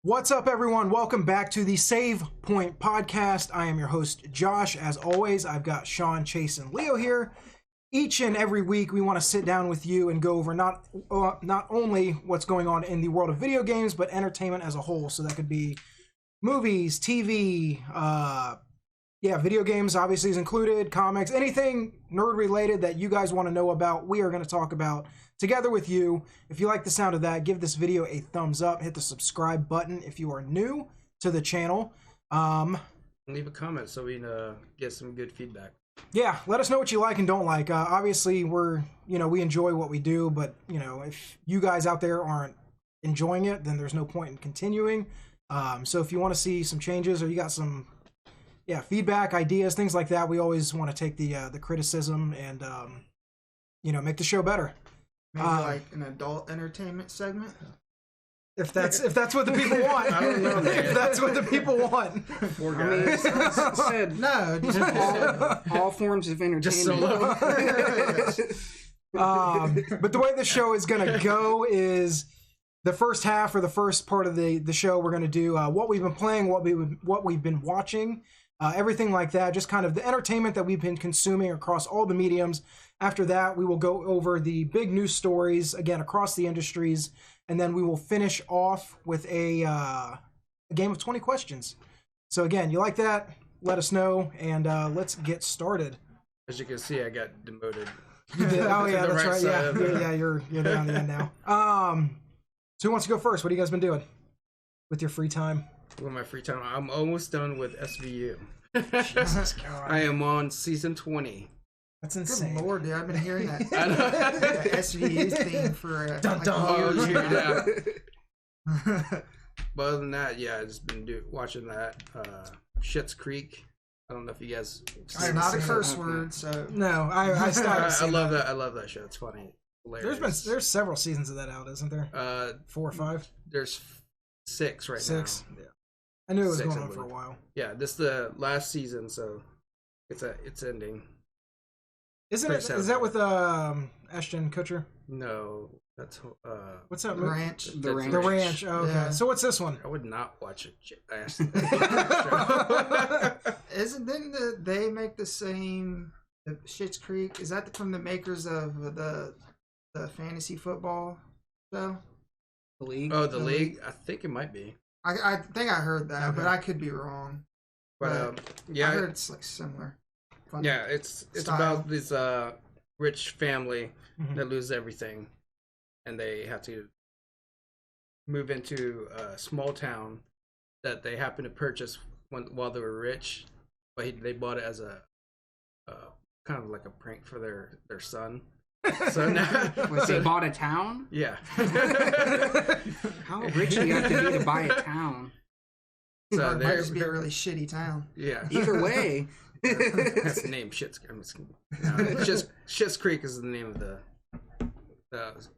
What's up, everyone? Welcome back to the Save Point Podcast. I am your host, Josh. As always, I've got Sean, Chase, and Leo here. Each and every week, we want to sit down with you and go over not only what's going on in the world of video games, but entertainment as a whole. So that could be movies, TV, video games obviously is included, comics, anything nerd-related that you guys want to know about, we are going to talk about together with you. If you like the sound of that, give this video a thumbs up. Hit the subscribe button if you are new to the channel. Leave a comment so we get some good feedback. Yeah, let us know what you like and don't like. Obviously, we enjoy what we do, but, if you guys out there aren't enjoying it, then there's no point in continuing. So if you want to see some changes or you got some feedback, ideas, things like that, we always want to take the criticism and, make the show better. Maybe like an adult entertainment segment? If that's what the people want. I don't know, man. If that's what the people want. Poor guys. Said No, just all forms of entertainment. Just solo. But the way the show is going to go is the first half or the first part of the show, we're going to do what we've been playing, what we've been watching, everything like that, just kind of the entertainment that we've been consuming across all the mediums. After that, we will go over the big news stories, again, across the industries, and then we will finish off with a game of 20 questions. So again, you like that? Let us know, and let's get started. As you can see, I got demoted. You did? Oh, yeah, that's right. Yeah, You're down the end now. So who wants to go first? What have you guys been doing with your free time? With my free time, I'm almost done with SVU. Jesus God. I am on season 20. That's good insane. lord, dude! I've been hearing that I know. the SVU theme for Dun, dun. Oh, years. yeah. But other than that, yeah, I've just been watching that. Schitt's Creek. I don't know if you guys. It's not a curse word, so No, I stopped. I love that. I love that show. It's funny. Hilarious. There's several seasons of that out, isn't there? 4 or 5. There's 6 right 6. now. Yeah. I knew it was 6, going I on for a believe. while. Yeah, this is the last season, so it's ending. Isn't it? Is that with Ashton Kutcher? No, that's What's that the movie? ranch. The Ranch. The Ranch. Oh, okay. Yeah. So what's this one? I would not watch it. Didn't they make the same Schitt's Creek? Is that from the makers of the fantasy football show? The League. Oh, the League? I think it might be. I think I heard that, Okay. but I could be wrong. But I yeah, heard it's like similar. Funny. yeah, it's style. about this rich family Mhm. that loses everything, and they have to move into a small town that they happen to purchase while they were rich, but they bought it as a kind of like a prank for their son. So now, Wait, they bought a town? yeah. How rich do you have to be to buy a town? Or So it might they're just be a really shitty town. yeah. Either way. That's the name. Schitt's Creek is the name of the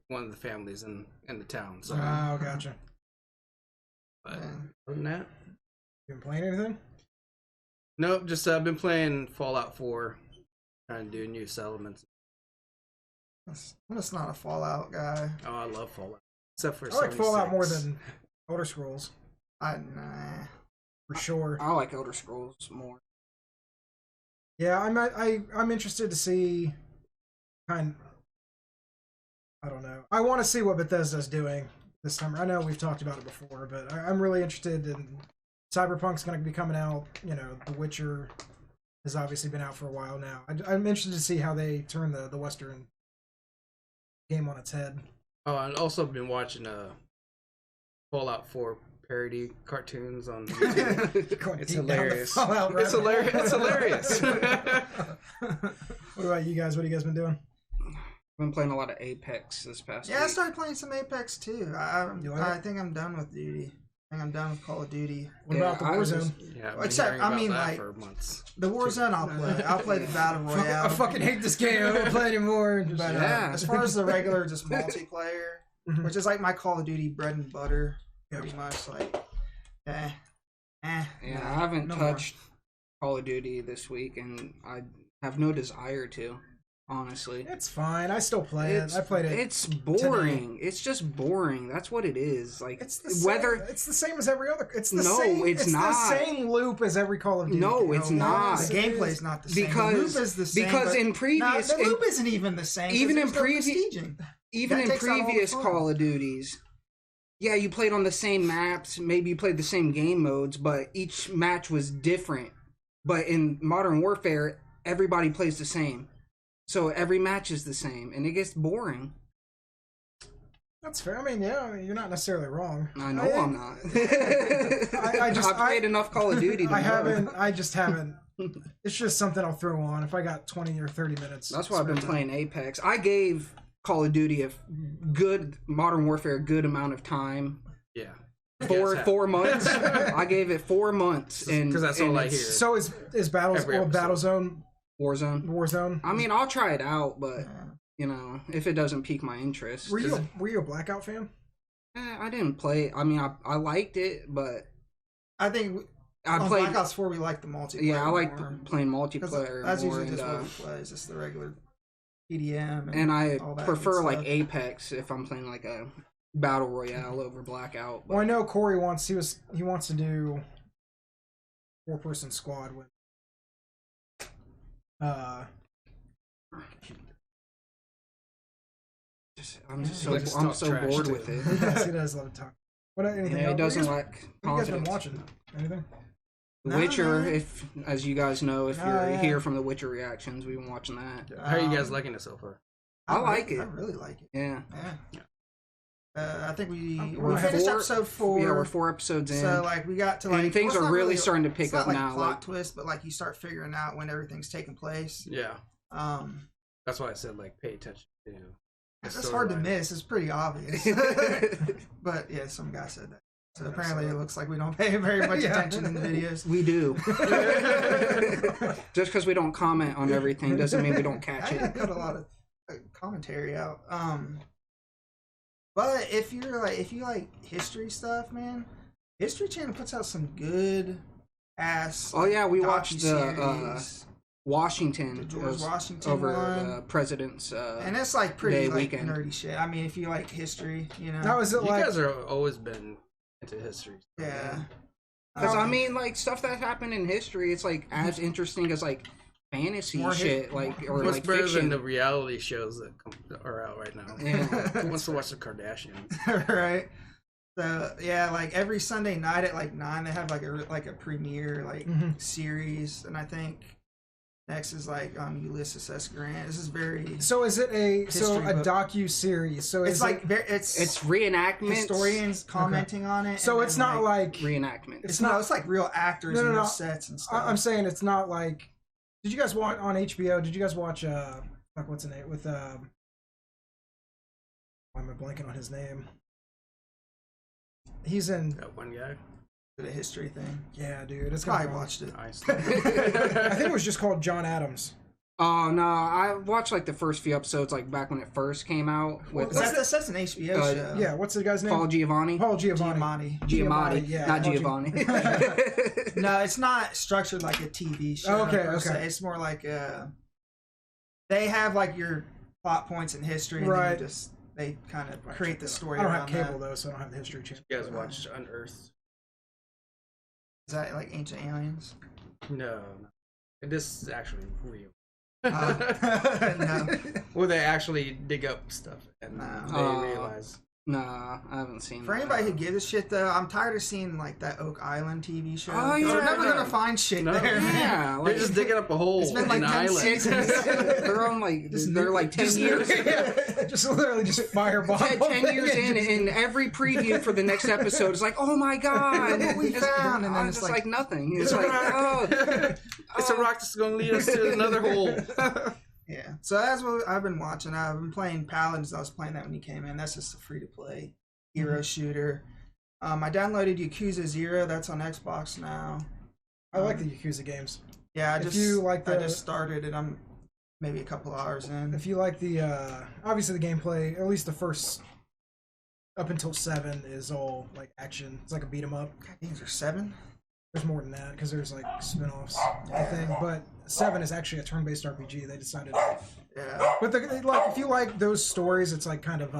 one of the families in the town. So, Oh, gotcha. but Yeah. other than that, You been playing anything? nope. Just I've been playing Fallout 4, trying to do new settlements. I'm just not a Fallout guy. Oh, I love Fallout, except for I like Fallout more 76. than Elder Scrolls, Nah. for sure. I like Elder Scrolls more. Yeah, I'm interested to see I don't know. I want to see what Bethesda's doing this summer. I know we've talked about it before, but I'm really interested in Cyberpunk's going to be coming out. The Witcher has obviously been out for a while now. I'm interested to see how they turn the Western game on its head. Oh, and also been watching Fallout 4 parody cartoons on YouTube. Going It's deep down the hilarious. Fallout It's rabbit hole. hilarious. It's hilarious. What about you guys? What have you guys been doing? I've been playing a lot of Apex this past Yeah, I week. started playing some Apex too. You like I it? think I'm done with duty. I think I'm done with Call of Duty. What Yeah, about the I was- Warzone? Yeah, I've been Except, hearing I about mean, that like, for months. The Warzone I'll play. I'll play the Battle Royale. I fucking hate this game. I don't play anymore. But Yeah. as far as the regular, just multiplayer, Mhm. which is like my Call of Duty bread and butter, Yep. pretty much. Like, Yeah, I nah, haven't no more. touched Call of Duty this week, and I have no desire to. honestly. It's fine. I still play it. I played it. It's boring. today. It's just boring. That's what it is. Like It's the same, it's the same as every other. It's the No, same. it's not. the same loop as every Call of Duty. No, it's not. The gameplay's not the same. Because the loop is the same. because in previous the loop isn't even the same. even in there's no previous- prestiging. even That in takes out all the previous fun. Call of Duties, yeah, you played on the same maps, maybe you played the same game modes, but each match was different. But in Modern Warfare, everybody plays the same. So every match is the same, and it gets boring. That's fair. I mean, yeah, you're not necessarily wrong. I know I'm not. I've played enough Call of Duty to I know. haven't. I just haven't. It's just something I'll throw on if I got 20 or 30 minutes. That's why I've been playing Apex. I gave Call of Duty a good Modern Warfare a good amount of time. Yeah. 4 months. I gave it 4 months, and because that's all I it's hear. So is Every episode. Battlezone Warzone. I mean, I'll try it out, but Yeah. you know, if it doesn't pique my interest, Were you a Blackout fan? I didn't play it. I mean, I liked it, but I think I on played. Black Ops 4 we like the multiplayer. Yeah, I like more. playing 'Cause multiplayer that's more, usually just and, what we play. It's just the regular PDM. and I all that prefer good like stuff. Apex if I'm playing like a battle royale over Blackout. But Well, I know Corey wants he wants to do 4-person squad with I'm just He likes to I'm talk so trash, bored too. with it. yes, he does love to talk. What anything Yeah, he else? doesn't What like you guys been confidence. watching? Anything? The No, Witcher, man. if as you guys know, if Oh, you're yeah. here from the Witcher reactions, we've been watching that. How are you guys liking it so far? I like it. I really like it. Yeah. Yeah. I think we We're finished four- episode 4. Yeah, we're 4 episodes in. So like we got to like And things well, it's are not really starting to pick it's not up like now, Plot like- twist, but like you start figuring out when everything's taking place. Yeah. Um, That's why I said like pay attention to. the it's hard to storyline. miss. It's pretty obvious. But yeah, some guy said that. So apparently it looks like we don't pay very much Yeah. attention in the videos. We do. Just because we don't comment on everything doesn't mean we don't catch I it. got a lot of commentary out. But if you like history stuff, man, History Channel puts out some good ass. Oh yeah, we watched the docuseries. Washington. The It George was Washington over one. the president's. And it's like pretty day like weekend. nerdy shit. I mean, if you like history, you know. How is it You like? guys are always been into history. Yeah. Because I Um, mean, like stuff that happened in history, it's like as interesting as like fantasy More shit, like or What's like better than fiction. the reality shows that are out right now? Yeah. Who wants to watch the Kardashians? right. So yeah, like every Sunday night at like 9, they have like a premiere like Mhm. series, and I think next is like Ulysses S. Grant. This is very. So is it a History book. docu series? So It's is like it, It's reenactments. historians commenting on it. so and it's then, not like Reenactments. it's not. It's like real actors No, no, and real no. sets and stuff. I'm saying it's not like. Did you guys watch on HBO? Did you guys watch fuck, what's the name with why am I blanking on his name? He's in That one guy. the history thing. yeah, dude. It's I got watched it. Nice. I think it was just called John Adams. Oh no, I watched like the first few episodes, like back when it first came out with That's an HBO show. Yeah, what's the guy's name? Paul Giovanni. Paul Giamatti. Giamatti. yeah, not Paul Giovanni. No, it's not structured like a TV show. Okay, per se. okay. It's more like they have like your plot points in history, and Right. then they kind of create the story I don't around have cable that. though, so I don't have the History Channel. You guys watched Unearthed? Is that like Ancient Aliens? No. This is actually real. No. Where they actually dig up stuff and No. they realize. Nah, I haven't seen For that. anybody who gives a shit though, I'm tired of seeing like that Oak Island TV show. Oh, 'Cause yeah, we're never no. gonna find shit No. there. man. Yeah, They're like, just digging up a hole It's been like in the 10 island. seasons. they're on like they're like 10 years. just literally just firebomb. 10 years in, and every preview for the next episode is like, oh my god, Look what we found, and then I'm it's just like- like nothing. It's like, oh, It's a rock that's going to lead us to another hole. Yeah. So that's what I've been watching. I've been playing Paladins. I was playing that when you came in. That's just a free to play hero shooter. I downloaded Yakuza 0. That's on Xbox now. I like the Yakuza games. Yeah, If you like I the- just started it. I'm maybe a couple hours in. If you like the obviously the gameplay, at least the first up until 7 is all like action. It's like a beat 'em up. God, these are 7. There's more than that because there's like spin-offs, I think. But 7 is actually a turn-based RPG. They decided Yeah. But like, if you like those stories, it's like kind of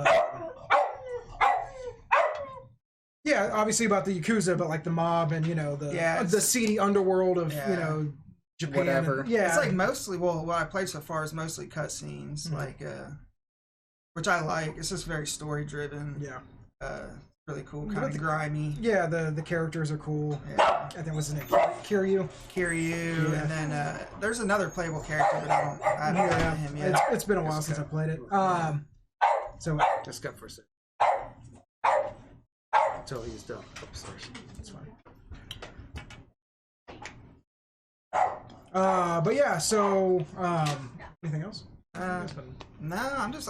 yeah, obviously about the Yakuza, but like the mob and the seedy underworld of Japan. Whatever. Yeah, It's like mostly what I played so far is mostly cutscenes, like which I like. It's just very story driven. Yeah. Really cool, kind of grimy. Yeah, the characters are cool. Yeah. I think what's his name? Kiryu, and then there's another playable character, but I haven't played him yet. It's been a while since I played it. So Just cut for a second. Until he's done. Oops, sorry. That's fine. but yeah, so anything else? No,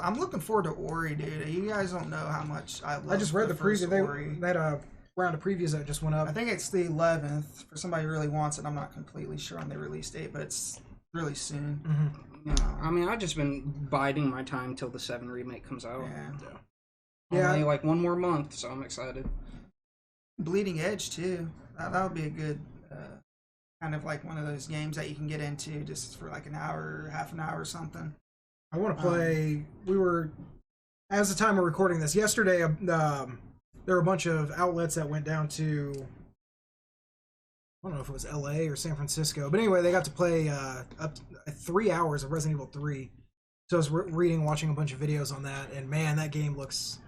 I'm looking forward to Ori, dude. You guys don't know how much I love. I just read the preview. Ori. That round of previews that just went up. I think it's the 11th. For somebody who really wants it, I'm not completely sure on the release date, but it's really soon. Mm-hmm. Yeah. I mean, I've just been biding my time till the 7 remake comes out. Yeah. Only like one more month, so I'm excited. Bleeding Edge too. That would be a good kind of like one of those games that you can get into just for like an hour, half an hour or something. I want to play. We were, as the time of recording this yesterday, there were a bunch of outlets that went down to, I don't know if it was LA or San Francisco, but anyway, they got to play up to 3 hours of Resident Evil 3. So I was watching a bunch of videos on that, and man, that game looks,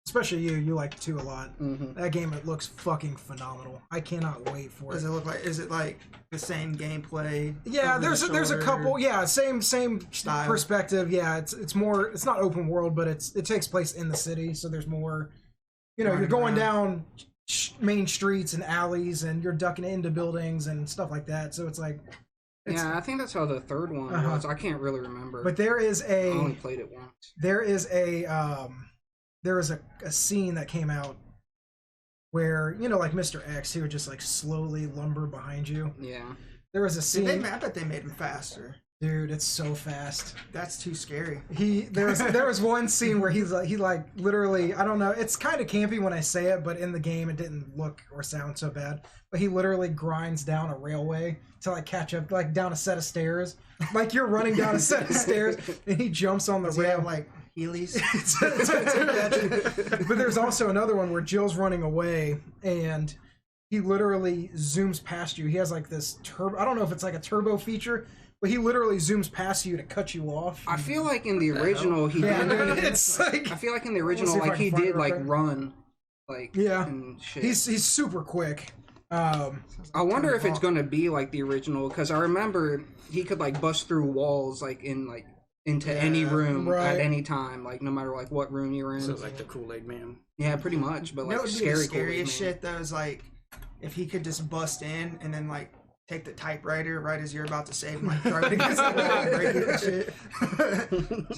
especially you like it too a lot. Mm-hmm. That game, it looks fucking phenomenal. I cannot wait for it. Does it look like? Is it like the same gameplay? Yeah, there's a couple. Yeah, same style. Perspective. Yeah, it's more. It's not open world, but it takes place in the city, so there's more. You're going down main streets and alleys, and you're ducking into buildings and stuff like that. So it's like. Yeah, I think that's how the third one was. I can't really remember. But there is I only played it once. There is a scene that came out where like Mr. X, he would just like slowly lumber behind you. Yeah. There was a scene. I bet they made him faster. Dude, it's so fast. That's too scary. There was one scene where he literally, I don't know, it's kind of campy when I say it, but in the game it didn't look or sound so bad. But he literally grinds down a railway to like catch up, like down a set of stairs. Like you're running down a set of stairs, and he jumps on the rail. Like Heelys. But there's also another one where Jill's running away, and he literally zooms past you. He has like this turbo. I don't know if it's like a turbo feature. But he literally zooms past you to cut you off. I feel like in the original he did. It's like, I feel like in the original like he did like run, like and shit. He's super quick. I wonder if it's gonna be like the original, because I remember he could like bust through walls like into any room at any time, like no matter like what room you're in. So like the Kool-Aid Man. Yeah, pretty much. But like the scariest Kool-Aid shit though is like if he could just bust in and then like take the typewriter right as you're about to save him, like throw it against the wall and break it and shit.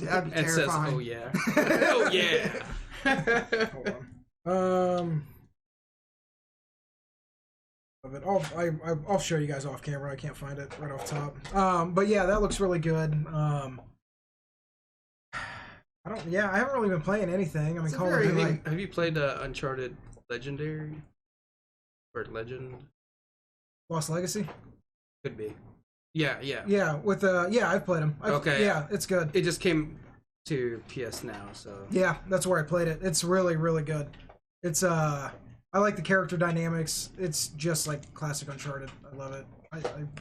That'd be terrifying. Says, "Oh yeah, oh yeah." Hold on. I'll show you guys off camera. I can't find it right off top. But yeah, that looks really good. I haven't really been playing anything. I mean, Call of Duty. Have you played Uncharted Legendary or Legend? Lost Legacy? Could be. Yeah. Yeah, I've played them. Okay. Yeah, it's good. It just came to PS now, so. Yeah, that's where I played it. It's really, really good. It's I like the character dynamics. It's just like classic Uncharted. I love it.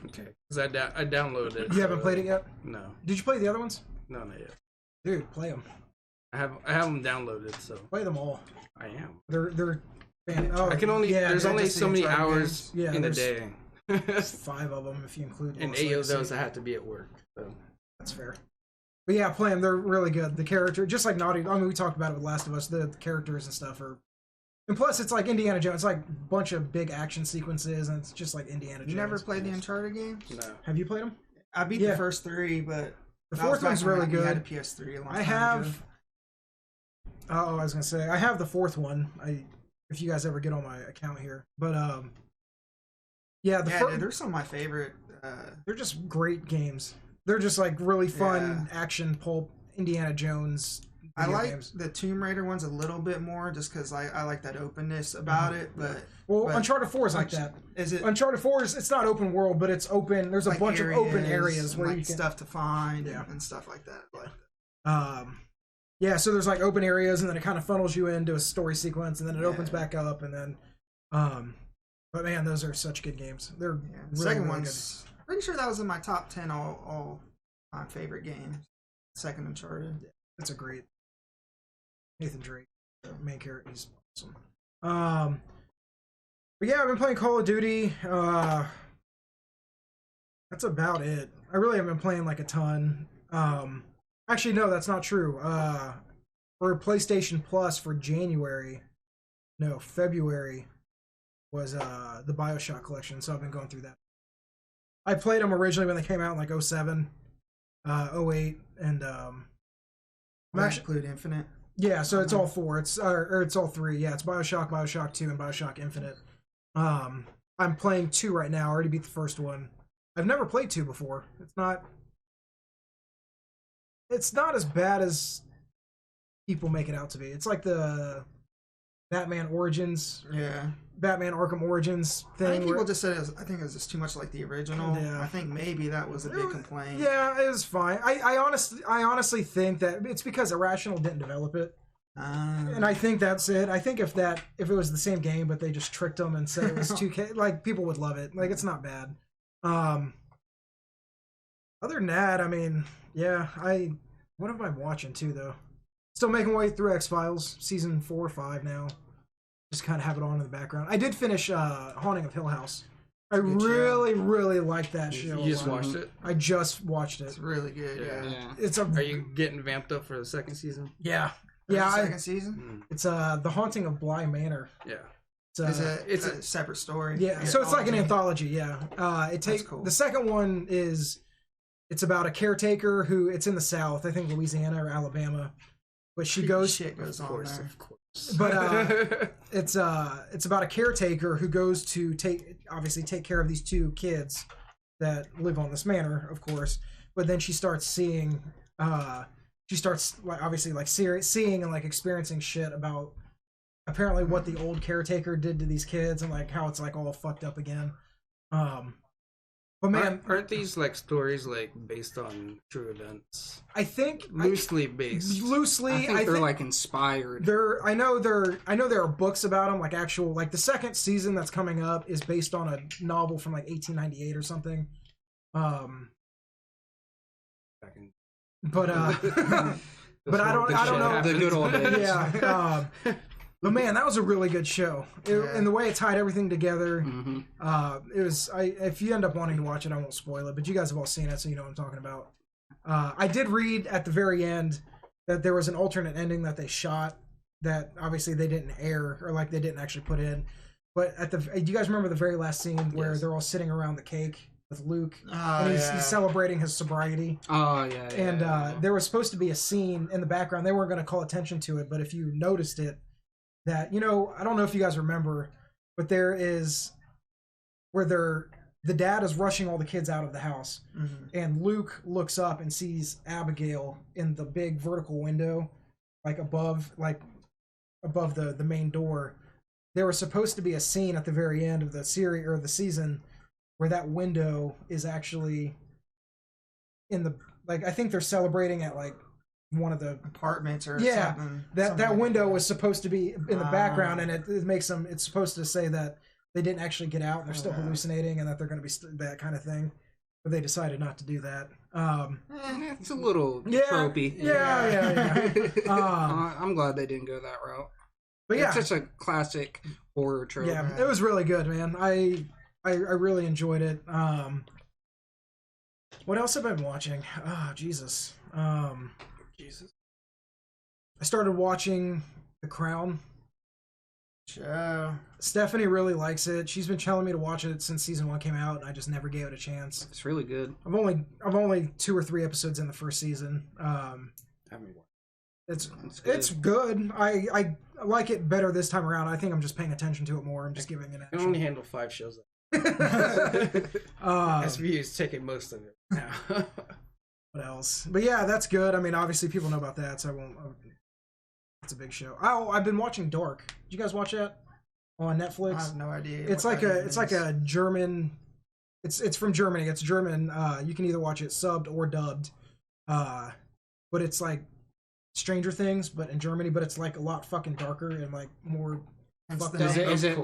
Okay. Because I downloaded it. You haven't played it yet? No. Did you play the other ones? No, not yet. Dude, play them. I have them downloaded, so. Play them all. I am. They're I can only. There's only so many hours in a day. 5 of them if you include. And 8 of those I have to be at work. So that's fair. But yeah, play them. They're really good. The character, just like Naughty. I mean, we talked about it with Last of Us. The characters and stuff are. And plus, it's like Indiana Jones. It's like a bunch of big action sequences, and it's just like Indiana Jones. You never played the Uncharted games? No. Have you played them? I beat the first 3, but the 4th one's really good. I had a PS3 a long time I have. Oh, I was gonna say I have the 4th one. If you guys ever get on my account here, but dude, they're some of my favorite. They're just great games. They're just like really fun action pulp Indiana Jones I video like games. the Tomb Raider ones a little bit more, just because I like that openness about it. But Uncharted 4 is like that. Is it Uncharted 4 is it's not open world, but it's open. There's a like bunch of open areas where like you can stuff to find and stuff like that. Yeah, so there's like open areas, and then it kind of funnels you into a story sequence, and then it opens back up, and then, but man, those are such good games. They're The really, second really one's pretty sure that was in my top 10 all my favorite games. Second Uncharted. good. It's a great Nathan Drake, the main character. He's awesome. But yeah, I've been playing Call of Duty. That's about it. I really haven't been playing like a ton. Actually, no, that's not true. For PlayStation Plus for February was the BioShock collection, so I've been going through that. I played them originally when they came out in like 07, 08, and Include Infinite. yeah, so it's all four. It's or it's all three. Yeah, it's BioShock, BioShock 2, and BioShock Infinite. I'm playing 2 right now. I already beat the first one. I've never played 2 before. It's not as bad as people make it out to be. It's like the Batman Origins, Batman Arkham Origins thing. I think people just said I think it was just too much like the original. Yeah. I think maybe that was a big complaint. Yeah, it was fine. I honestly think that it's because Irrational didn't develop it. And I think that's it. I think if it was the same game, but they just tricked them and said it was 2K, like people would love it. Like it's not bad. Other than that, I mean, yeah, what am I watching too though? Still making my way through X-Files, season 4 or 5 now. Just kind of have it on in the background. I did finish Haunting of Hill House. I really like that show. You just watched it? I just watched it. It's really good. Yeah. Are you getting vamped up for the second season? Yeah. Second season. It's The Haunting of Bly Manor. Yeah. It's a separate story. Yeah, so it's like an anthology. Yeah, That's cool. The second one it's about a caretaker who it's in the South, I think Louisiana or Alabama, but she goes. Shit goes on there. Of course. But it's about a caretaker who goes to take care of these 2 kids that live on this manor, of course. But then she starts seeing, seeing and like experiencing shit about apparently what the old caretaker did to these kids and like how it's like all fucked up again. But man, aren't these like stories like based on true events? I think Loosely based. I think they're like inspired. I know there are books about them, like actual, like the second season that's coming up is based on a novel from like 1898 or something. But I don't know. The good old days. Yeah. But man, that was a really good show. And the way it tied everything together, it was. If you end up wanting to watch it, I won't spoil it. But you guys have all seen it, so you know what I'm talking about. I did read at the very end that there was an alternate ending that they shot that obviously they didn't air or like they didn't actually put in. But do you guys remember the very last scene where they're all sitting around the cake with Luke and he's celebrating his sobriety? Oh yeah. And there was supposed to be a scene in the background. They weren't going to call attention to it, but if you noticed it. That, I don't know if you guys remember, but there is where the dad is rushing all the kids out of the house, and Luke looks up and sees Abigail in the big vertical window, like above the main door. There was supposed to be a scene at the very end of the series or the season where that window is actually in the, like, I think they're celebrating at like one of the apartments or something. That window was supposed to be in the background, and it makes them. It's supposed to say that they didn't actually get out and they're still hallucinating, and that they're going to be that kind of thing. But they decided not to do that. It's a little tropey. Yeah. I'm glad they didn't go that route. But yeah, it's such a classic horror trope. Yeah, it was really good, man. I really enjoyed it. What else have I been watching? Oh, Jesus. I started watching The Crown. Stephanie really likes it. She's been telling me to watch it since season 1 came out, and I just never gave it a chance. It's really good. I'm only 2 or 3 episodes in the first season. It's good. I like it better this time around. I think I'm just paying attention to it more. I'm just giving it. I can only handle 5 shows. SVU is taking most of it now. What else? But yeah, that's good. I mean, obviously people know about that, so I won't It's a big show. Oh, I've been watching Dark. Did you guys watch that on Netflix? I have no idea. It's like a German. It's from Germany. It's German. You can either watch it subbed or dubbed. But it's like Stranger Things, but in Germany. But it's like a lot fucking darker and like more fucked up. Is it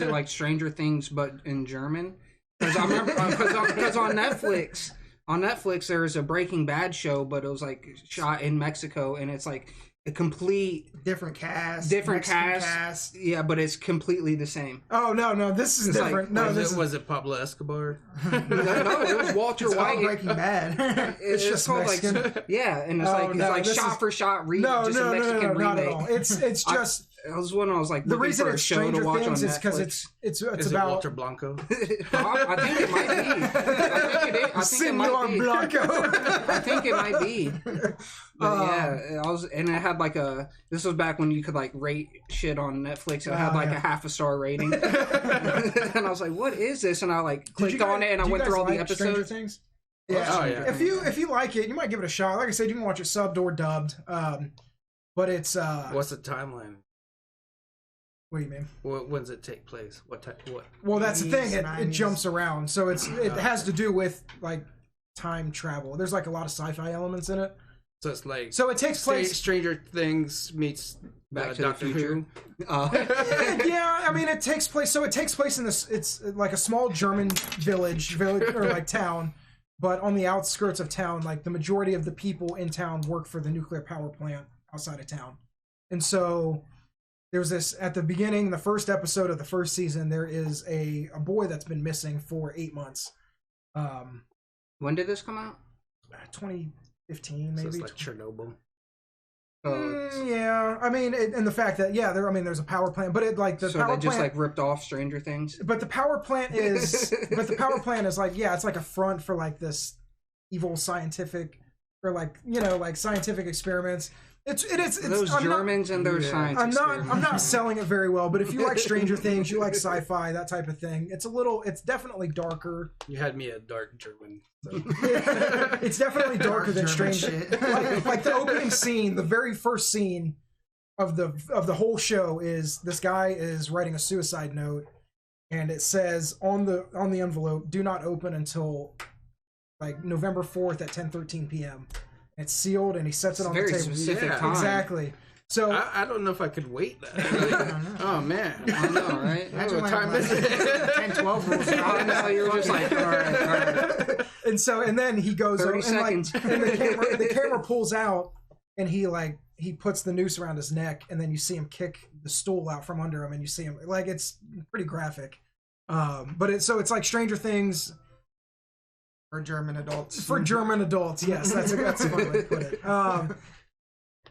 like Stranger Things but in German? Because I remember because on Netflix there's a Breaking Bad show, but it was like shot in Mexico, and it's like a complete different cast. Yeah, but it's completely the same. Oh no, this is different. Was it Pablo Escobar? No, it was Walter White. Breaking Bad. It's just called Mexican. It's shot for shot remake. No, Mexican not remake. at all. It's just. I was when I was like the reason for a it's show to Stranger watch Things on is because Netflix. it's Is about it Walter Blanco? I think it might be. I think it might be. Blanco. I think it might be. But yeah, and it had like this was back when you could like rate shit on Netflix. It had like a half a star rating. And I was like, what is this? And I like clicked on it and I went through all the episodes. Stranger Things? Yeah. Oh, yeah. If you like it, you might give it a shot. Like I said, you can watch it subbed or dubbed. But it's what's the timeline? What do you mean? When does it take place? What? Well, that's the thing. It 90s. jumps around, so it has to do with like time travel. There's like a lot of sci-fi elements in it. So it's like it takes place. Stranger Things meets Back to Doctor the Future. Who. Yeah, I mean, it takes place. So it takes place in this. It's like a small German village or like town, but on the outskirts of town, like the majority of the people in town work for the nuclear power plant outside of town, and so. There's this at the beginning, the first episode of the first season. There is a boy that's been missing for 8 months. When did this come out? 2015, maybe. So it's like Chernobyl. Yeah, I mean, and the fact that there's a power plant, but it like the so power they just plant, like ripped off Stranger Things. But the power plant is, like it's like a front for like this evil scientific or like scientific experiments. It's those Germans and their science. I'm not selling it very well, but if you like Stranger Things, you like sci-fi, that type of thing. It's definitely darker. You had me a dark German. So. It's definitely darker than German Stranger. shit. Like the opening scene, the very first scene of the whole show is this guy is writing a suicide note, and it says on the envelope, "Do not open until like November 4th at 10:13 p.m." It's sealed, and he sets it on the table. Very specific time. Exactly. So I don't know if I could wait that. Oh man, I know, right? What time is it? 10, 12 rules. I know, you were just like, all right. And then he goes 30 and seconds. and the camera pulls out, and he puts the noose around his neck, and then you see him kick the stool out from under him, and you see him like it's pretty graphic. But it's like Stranger Things. For German adults. For German adults, yes, that's a fun way to put it.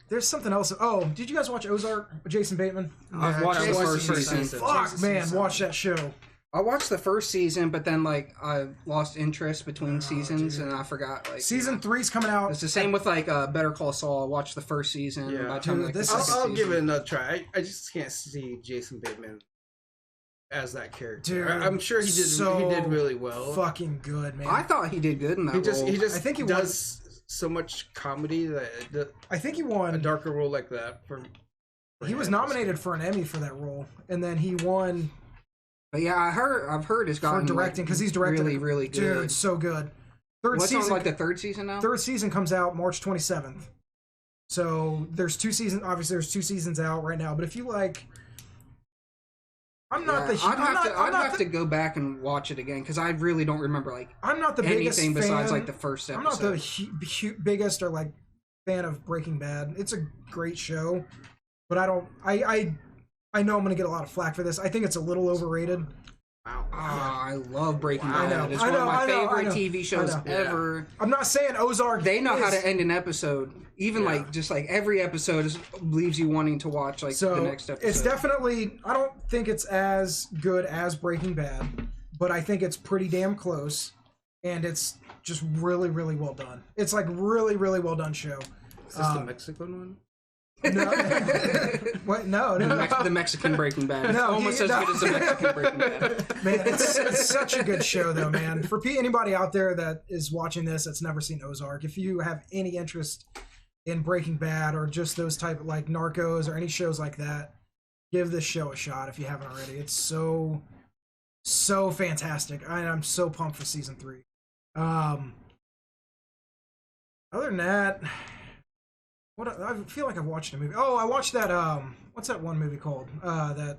There's something else. Oh, did you guys watch Ozark with Jason Bateman? I've watched the first season. Fuck, man, watch that show. I watched the first season, but then like I lost interest between seasons, and I forgot. Like Season 3's coming out. It's the same with like Better Call Saul. I watched the first season. Yeah. By the time, like, I'll give it another try. I just can't see Jason Bateman as that character. Dude, I'm sure he did really well. Fucking good, man. I thought he did good in that role. He just I think he does so much comedy that I think he won a darker role like that. He was nominated for an Emmy for that role, and then he won. But yeah, I've heard it's gotten for directing because he's directed really, really good. Dude, so good. What's on like the third season now? Third season comes out March 27th. So there's 2 seasons. Obviously, there's 2 seasons out right now. But if you like. I'd have to go back and watch it again because I really don't remember like I'm not the biggest anything fan, besides like the first episode. I'm not the biggest or like fan of Breaking Bad. It's a great show, but I know I'm gonna get a lot of flack for this. I think it's a little overrated. Wow. I love Breaking I know, Bad. It's I one know, of my I know, favorite I know. TV shows I know. ever. I'm not saying Ozark. They know how to end an episode. Even like just like every episode leaves you wanting to watch like the next episode. It's definitely. I don't think it's as good as Breaking Bad, but I think it's pretty damn close, and it's just really, really well done. It's like really, really well done show. Is this the Mexican one? No, what? No. The Mexican Breaking Bad. It's No, almost as good as the Mexican Breaking Bad. Man, it's such a good show, though, man. For anybody out there that is watching this that's never seen Ozark, if you have any interest in Breaking Bad or just those type of like Narcos or any shows like that, give this show a shot if you haven't already. It's so fantastic. I'm so pumped for season 3. Other than that, I feel like I've watched a movie. Oh, I watched that what's that one movie called? That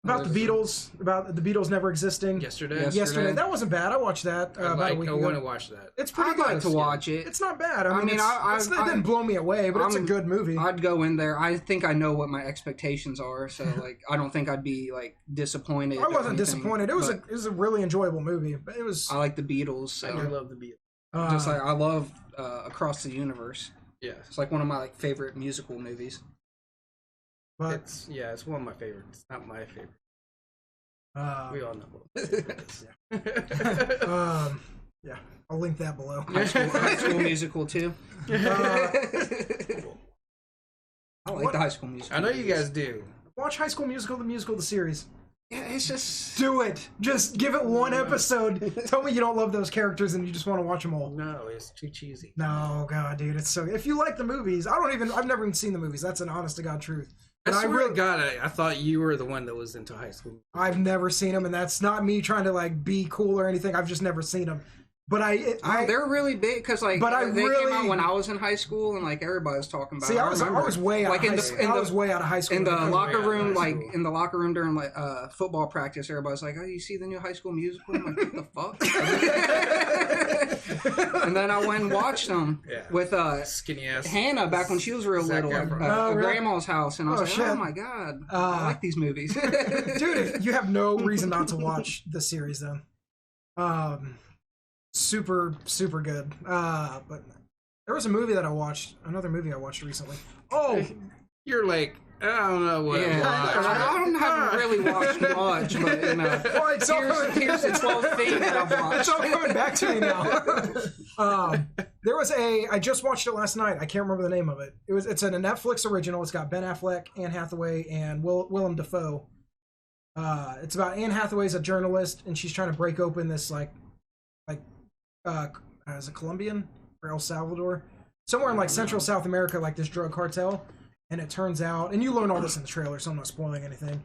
about the Beatles, about the Beatles never existing. Yesterday. That wasn't bad. I watched that about a week ago. I want to watch that. It's pretty I'd good. like to watch it. It's not bad. I mean, it I didn't blow me away, but it's a good movie. I'd go in there. I think I know what my expectations are, so like I don't think I'd be like disappointed. I wasn't disappointed. It was a really enjoyable movie. But it was. I like the Beatles. So. I do love the Beatles. Just like I love Across the Universe. Yeah, it's like one of my like favorite musical movies. But it's one of my favorites. It's not my favorite. We all know. Yeah, I'll link that below. High School Musical too. I like the High School Musical. I know you guys do. Watch High School Musical, the series. Yeah, it's just do it. Just give it one episode. Tell me you don't love those characters and you just want to watch them all. No, it's too cheesy. No, God, dude, it's so. If you like the movies, I've never even seen the movies. That's an honest to God truth. I swear to God, I thought you were the one that was into High School. I've never seen them, and that's not me trying to like be cool or anything. I've just never seen them. But they're really big because like they came out when I was in high school and like everybody was talking about. See, I was way out. I was way out of high school. In the locker room, in the locker room during like football practice, everybody's like, "Oh, you see the new High School Musical?" I'm like, "What the fuck?" And then I went and watched them with skinny ass Hannah back when she was real little at grandma's house, and I was like, shit. "Oh my God, I like these movies." Dude, you have no reason not to watch the series then. Super good. But there was another movie I watched recently. Oh, you're like, I don't know what. Yeah, I haven't really watched much, but you know, here's the 12th thing that I've watched. It's all coming back to me now. There was I just watched it last night. I can't remember the name of it. It's a Netflix original. It's got Ben Affleck, Anne Hathaway, and Willem Dafoe. It's about Anne Hathaway's a journalist, and she's trying to break open this is it Colombian or El Salvador? Somewhere in like Central South America, like this drug cartel. And it turns out, and you learn all this in the trailer, so I'm not spoiling anything.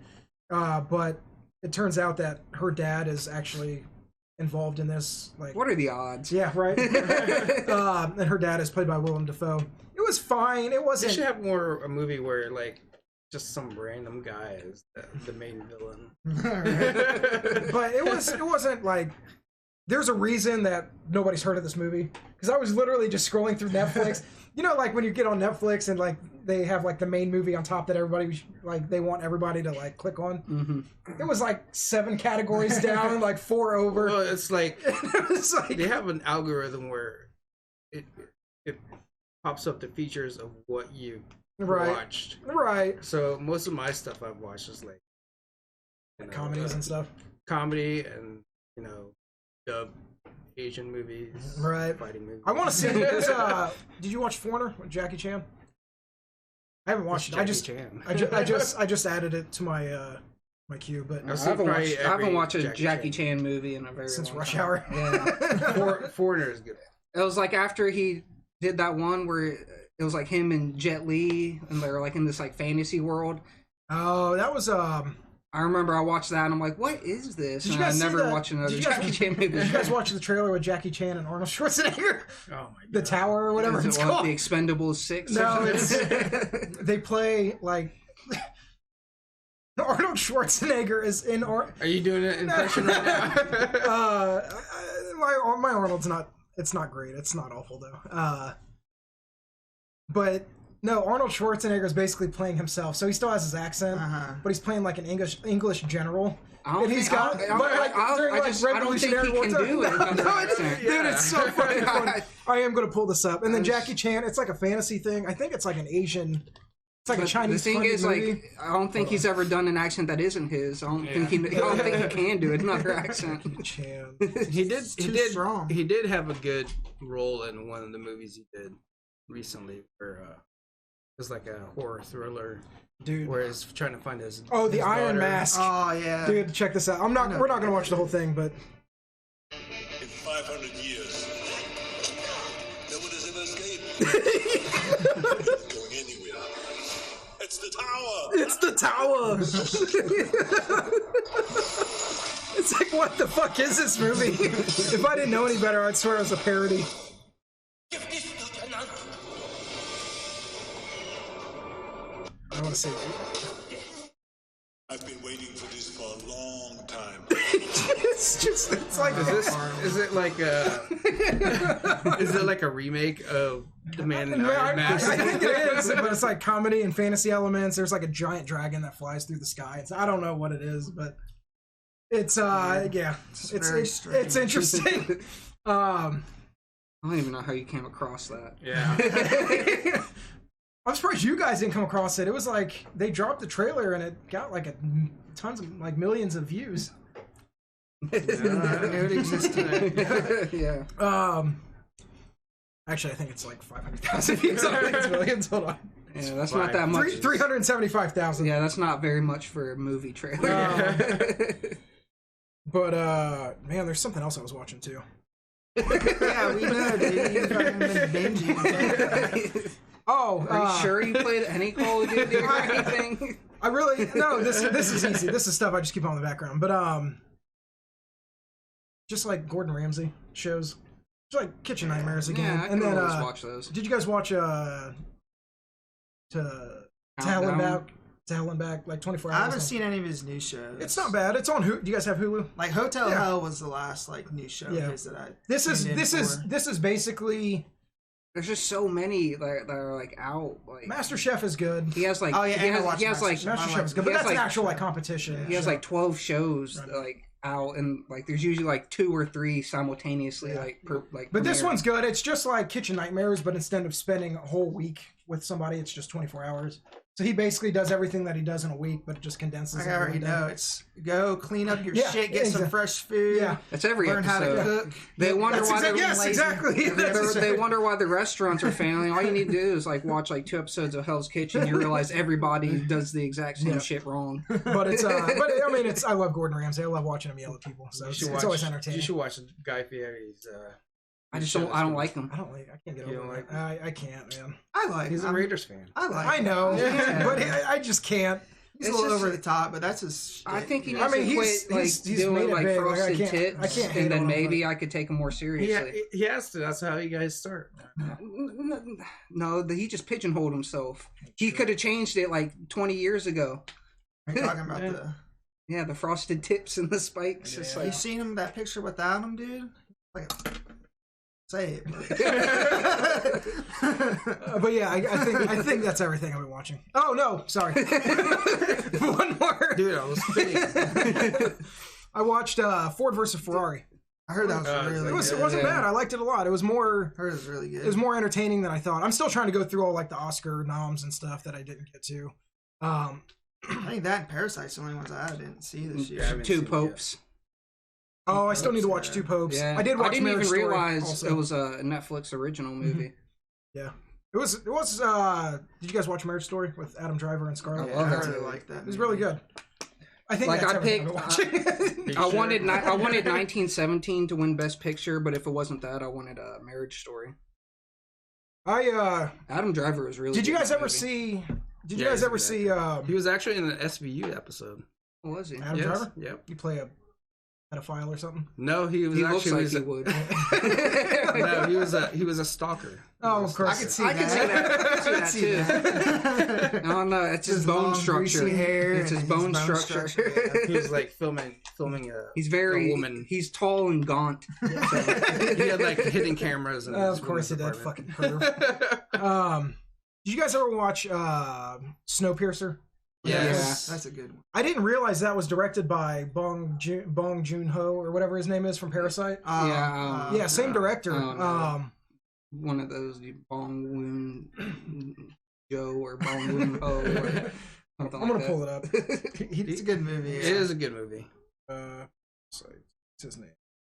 But it turns out that her dad is actually involved in this. Like, what are the odds? Yeah, right. And her dad is played by Willem Dafoe. It was fine. It wasn't. They should have a movie where like just some random guy is the main villain. But it wasn't like. There's a reason that nobody's heard of this movie because I was literally just scrolling through Netflix. You know, like when you get on Netflix and like they have like the main movie on top that everybody like they want everybody to like click on. Mm-hmm. It was like 7 categories down, like 4 over. Well, it's like they have an algorithm where it pops up the features of what you watched. Right. So most of my stuff I've watched is like comedies and stuff. Comedy and dub Asian movies, right? Fighting movies. I want to see. Did you watch Foreigner with Jackie Chan? I haven't watched it. I just added it to my my queue, but I haven't watched a Jackie Chan movie in a very since long Rush time. Hour. Yeah, Foreigner is good. It was like after he did that one where it was like him and Jet Li, and they're like in this like fantasy world. Oh, that was I remember I watched that and I'm like, what is this? And I never watched another Jackie Chan movie. Did you guys watch the trailer with Jackie Chan and Arnold Schwarzenegger? Oh my God. The Tower or whatever it's called. The Expendables 6? No, they play like Arnold Schwarzenegger is in. Are you doing an impression right now? My Arnold's not. It's not great. It's not awful though. But. No, Arnold Schwarzenegger is basically playing himself, so he still has his accent, but he's playing like an English general. I don't think he can do it. Dude, it's so fucking funny. I am going to pull this up. And then Jackie Chan, it's like a fantasy thing. I think it's like an Asian, it's like a Chinese. The thing is, movie. like, I don't think he's ever done an accent that isn't his. I don't think he can do another accent. Chan. He did have a good role in one of the movies he did recently where it was like a horror thriller, dude, where he's trying to find his the Iron Mask. Oh yeah, dude, check this out. We're not gonna watch the whole thing, but in 500 years, no one has ever escaped. going anywhere. It's the tower. It's the tower. It's like, what the fuck is this movie? If I didn't know any better, I'd swear it was a parody. I want to see it. I've been waiting for this for a long time. It's like Is it like a is it like a remake of The Man in I Iron Mask? think it is, but it's like comedy and fantasy elements. There's like a giant dragon that flies through the sky. I don't know what it is, but it's very strange. it's interesting. I don't even know how you came across that. Yeah. I'm surprised you guys didn't come across it. It was like they dropped the trailer and it got like tons of like millions of views. It existed. Yeah. Actually, I think it's like 500,000 views. I don't think it's millions. Hold on. Yeah, that's not that much. 375,000. Yeah, that's not very much for a movie trailer. But man, there's something else I was watching too. Yeah, we know, dude. You've fucking been binging. Oh, Are you sure you played any Call of Duty or anything? I really no. This is easy. This is stuff I just keep on in the background. But just like Gordon Ramsay shows, just like Kitchen Nightmares again. Yeah, I and can then always watch those. did you guys watch to Hell and Back? To Hell and Back, like 24 hours. I haven't seen any of his new shows. It's not bad. It's on Hulu. Do you guys have Hulu? Like Hotel Yeah. Hell was the last like new show Yeah. of his that I. This tuned in for. is basically There's just so many that are like out. Like Master Chef is good. he has like Oh, yeah, he and I has, watched he has like Master Chef. Master I Chef like is good, it. but He has, that's an like- actual like competition. he has show. like 12 shows Right. like out, and like there's usually like 2 or 3 simultaneously Yeah. like. But this premiering. one's good. It's just like Kitchen Nightmares, but instead of spending a whole week with somebody, it's just 24 hours. So he basically does everything that he does in a week, but it just condenses it. I already in one day. know. It's go clean up your Yeah, shit, get some exactly. fresh food. Yeah. That's every Learn how to episode. cook. They wonder That's why exactly, they're yes, lazy. exactly. That's they wonder why the restaurants are failing. All you need to do is like watch like 2 episodes of Hell's Kitchen. You realize everybody does the exact same Yeah. shit wrong. But it's but I mean it's I love Gordon Ramsay. I love watching him yell at people. So it's always entertaining. You should watch Guy Fieri's. I don't like them. I can't get You over don't it. like I can't, man. I like. He's a I'm- Raiders fan. I like. I know, Yeah. but I just can't. He's a It's little just- over the top, but that's his. Shit. I think he you needs know? I mean, to he's- quit like he's made doing it like big. Like, I frosted can't- tips, I can't hate and then on him, maybe I could take him more seriously. He has to. That's how you guys start. No, he just pigeonholed himself. He could have changed it like 20 years ago. Are you talking about the? Yeah, the frosted tips and the spikes. It's Yeah. You like, seen him that picture without him, dude? Like, say it. But yeah, I think that's everything I've been watching. Oh no, sorry. One more. Dude, I was kidding. I watched Ford versus Ferrari. I heard that was really. It good. wasn't bad. I liked it a lot. It was more. I heard it was really good. It was more entertaining than I thought. I'm still trying to go through all like the Oscar noms and stuff that I didn't get to. I think that and Parasite's the only ones I didn't see this year. Yeah, I haven't 2 seen it popes. Oh, I still need to watch Yeah. Two Popes. Yeah, I did watch didn't Marriage even Story realize also. it was a Netflix original movie. Yeah, it was. Did you guys watch Marriage Story with Adam Driver and Scarlett? Yeah, love I that really movie. like that. It was really good. I think Like, that's I everything I've been watching. I wanted 1917 to win Best Picture, but if it wasn't that, I wanted Marriage Story. Adam Driver was really. Did you good guys in that ever movie. see? Did you Yeah, guys he's a ever good see? He was actually in an SVU episode. What was he? Adam Yes. Driver? Yep. You play a pedophile or something? No, he was He looks actually like he would. no, he was a stalker. Oh, of course. I could see I that. can see that. I can see that too. that. No, no, it's his bone long, structure. greasy hair It's his and bone structure. yeah. He was like filming a He's very. a woman. He's tall and gaunt. He had like hidden cameras and Of course he did. Fucking perv. Did you guys ever watch Snowpiercer? Yes. That's a good one. I didn't realize that was directed by Bong Joon-ho or whatever his name is from Parasite. Yeah, same director. Oh, no. One of those Bong Woon Joe or Bong Woon Ho or something I'm like gonna that. pull it up. It's a good movie. It is a good movie. What's his name?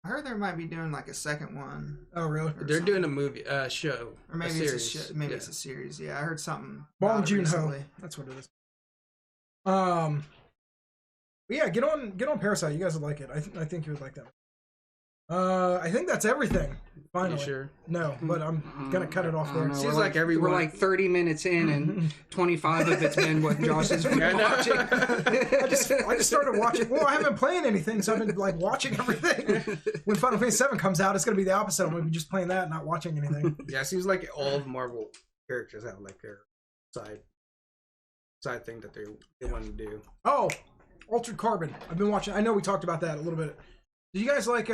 I heard there might be doing like a second one, Oh, really? or They're something. doing a movie, show, or maybe series. it's a maybe Yeah. it's a series. Yeah, I heard something. Bong about it Joon-ho. recently. That's what it is. But yeah, get on Parasite. You guys would like it. I think you would like that. I think that's everything. Finally. You sure? No, but I'm gonna cut it off there. Seems like we're like 30 minutes in, and 25 of it's been what Josh has been watching. I just started watching. Well, I haven't been playing anything, so I've been like watching everything. When Final Fantasy VII comes out, it's gonna be the opposite. I'm gonna be just playing that, and not watching anything. Yeah, it seems like all the Marvel characters have like their side thing that they want to do. Oh, Altered Carbon. I've been watching. I know we talked about that a little bit. Do you guys like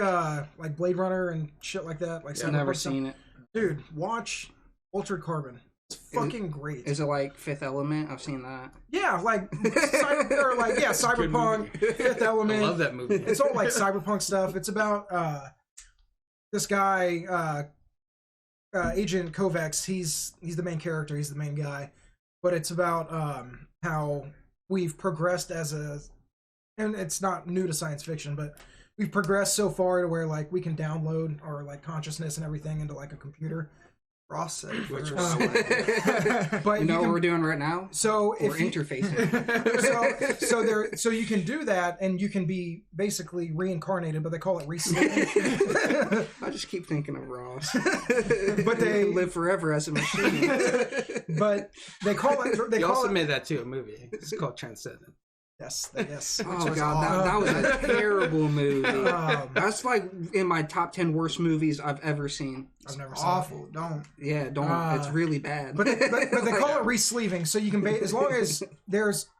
Blade Runner and shit like that? Like, I've never seen it. Dude, watch Altered Carbon. It's fucking great. Is it like Fifth Element? I've seen that. Yeah, like Cyberpunk, Fifth Element. I love that movie. It's all like cyberpunk stuff. It's about this guy, Agent Kovacs. He's the main character. He's the main guy. But it's about how we've progressed and it's not new to science fiction, but we've progressed so far to where like we can download our like consciousness and everything into like a computer. Ross Which But you know what we're doing right now? So we're interfacing. so you can do that, and you can be basically reincarnated, but they call it re-sleeping. I just keep thinking of Ross. But they live forever as a machine. But they call it. They also made that too a movie. It's called Transcendent. Yes. Oh god, that was a terrible movie. That's like in my top 10 worst movies I've ever seen. I've never seen awful. It. Don't. Yeah, don't. It's really bad. But they call it re-sleeving, so you can as long as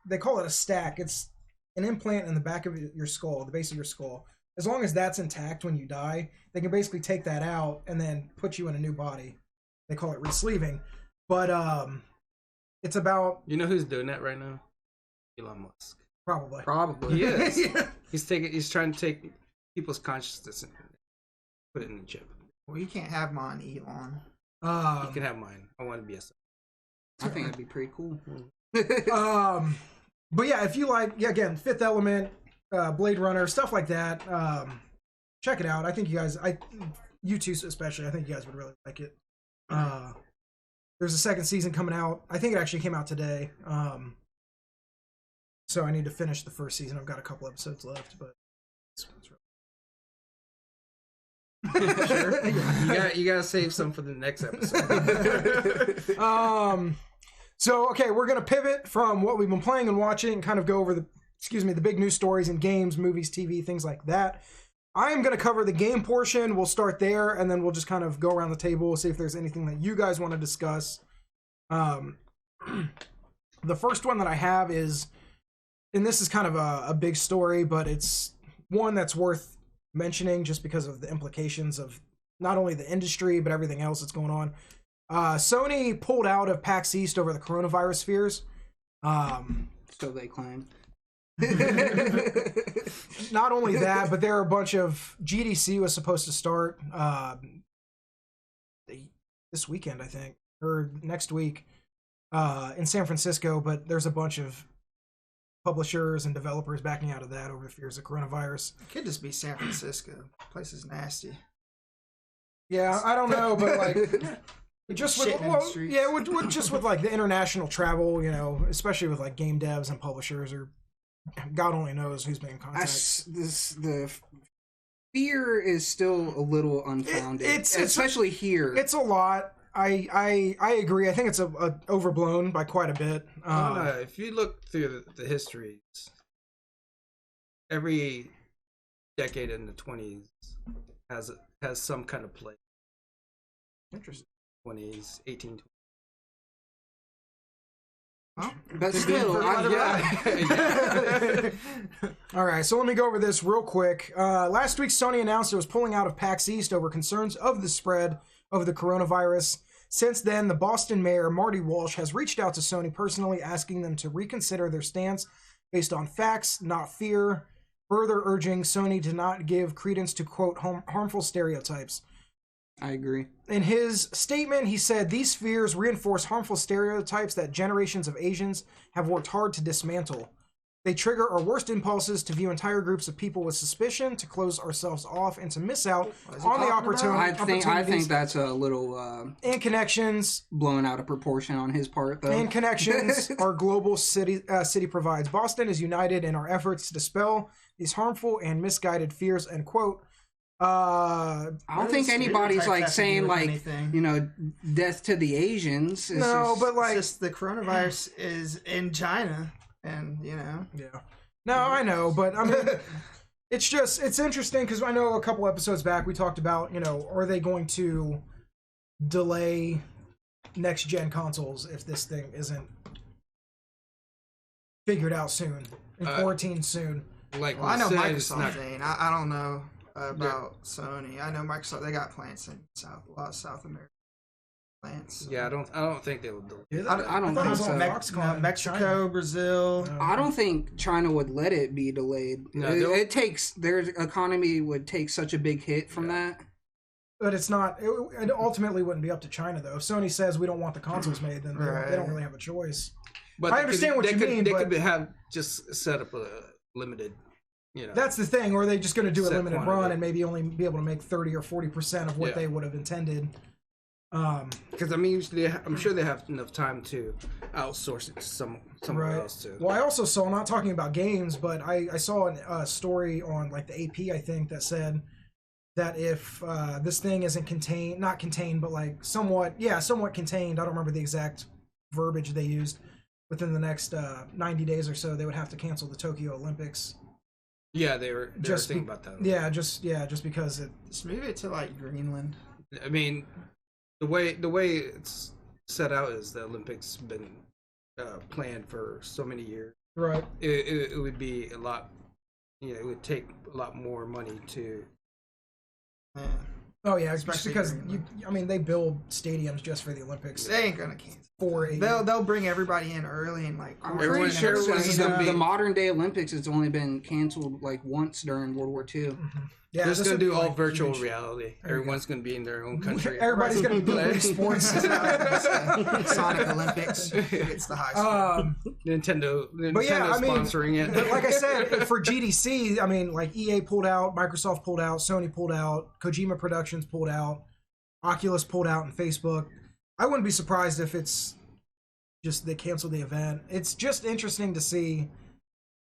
they call it a stack. It's an implant in the back of your skull, the base of your skull. As long as that's intact when you die, they can basically take that out and then put you in a new body. They call it re-sleeving. But it's about, you know who's doing that right now? Elon Musk. Probably. He is. Yeah. He's trying to take people's consciousness and put it in a chip. Well, you can't have mine, Elon. You can have mine. I want to be a. I think that'd be pretty cool. But yeah, if you like, again, Fifth Element, Blade Runner, stuff like that, check it out. I think you two especially, I think you guys would really like it. There's a second season coming out. I think it actually came out today. So I need to finish the first season. I've got a couple episodes left, but it's really... Sure. You gotta save some for the next episode. So okay, we're gonna pivot from what we've been playing and watching, and kind of go over the big news stories in games, movies, TV, things like that. I am gonna cover the game portion. We'll start there, and then we'll just kind of go around the table, see if there's anything that you guys want to discuss. The first one that I have is, and this is kind of a big story, but it's one that's worth mentioning just because of the implications of not only the industry, but everything else that's going on. Sony pulled out of PAX East over the coronavirus fears. So they claim. Not only that, but there are a bunch of... GDC was supposed to start this weekend, I think, or next week in San Francisco, but there's a bunch of publishers and developers backing out of that over fears of coronavirus. It could just be San Francisco. The place is nasty. Yeah, I don't know, but like just with just with like the international travel, especially with like game devs and publishers, or God only knows who's been in contact. The fear is still a little unfounded, especially here. It's a lot. I agree. I think it's overblown by quite a bit. If you look through the histories, every decade in the 20s has some kind of plague. Interesting. 20s, 1820s. But still, All right, so let me go over this real quick. Last week, Sony announced it was pulling out of PAX East over concerns of the spread of the coronavirus. Since then, the Boston mayor, Marty Walsh, has reached out to Sony personally, asking them to reconsider their stance based on facts, not fear, further urging Sony to not give credence to, quote, harmful stereotypes. I agree. In his statement, he said, "These fears reinforce harmful stereotypes that generations of Asians have worked hard to dismantle. They trigger our worst impulses to view entire groups of people with suspicion, to close ourselves off, and to miss out on the opportunities." I think that's a little and connections blown out of proportion on his part, though. And connections our global city provides. Boston is united in our efforts to dispel these harmful and misguided fears, end quote. I don't think anybody's like saying like anything. Death to the Asians. but like it's just the coronavirus is in China, and Yeah. No, I know, but I mean, it's interesting because I know a couple episodes back we talked about, are they going to delay next gen consoles if this thing isn't figured out soon and quarantined soon? Like I know Microsoft ain't. I don't know about Sony. I know Microsoft. They got plants in a lot of South America plants. Yeah, I don't think they would do it. I don't think so. Mexico, China. Brazil. I don't think China would let it be delayed. No, it takes their economy would take such a big hit from that. But it's not. It ultimately wouldn't be up to China though. If Sony says we don't want the consoles made, then they don't really have a choice. But I understand what you mean. They but could have just set up a limited. That's the thing. Or are they just going to do a limited quantity. run and maybe only be able to make 30 or 40% of what they would have intended? Because I mean, usually I'm sure they have enough time to outsource it to somewhere else too. Well, I also saw, not talking about games, but I saw a story on like the AP, I think, that said that if this thing isn't not contained, but like somewhat contained, I don't remember the exact verbiage they used, within the next 90 days or so, they would have to cancel the Tokyo Olympics. Yeah, they were thinking about that. Yeah, just because just move it to like Greenland. I mean, the way it's set out is the Olympics been planned for so many years. Right. It would be a lot. It would take a lot more money to. Yeah. Oh yeah, just Especially because Greenland. they build stadiums just for the Olympics. They ain't gonna cancel. They'll bring everybody in early and like. I'm pretty sure the modern day Olympics has only been canceled like once during World War II. Mm-hmm. Yeah, they're just gonna do all like virtual huge. reality. Everyone's gonna be in their own country. Everybody's gonna be doing sports. Sonic Olympics. It's the high school. Nintendo sponsoring it. But like I said, for GDC, I mean, like EA pulled out, Microsoft pulled out, Sony pulled out, Kojima Productions pulled out, Oculus pulled out, and Facebook. I wouldn't be surprised if it's just they canceled the event. It's just interesting to see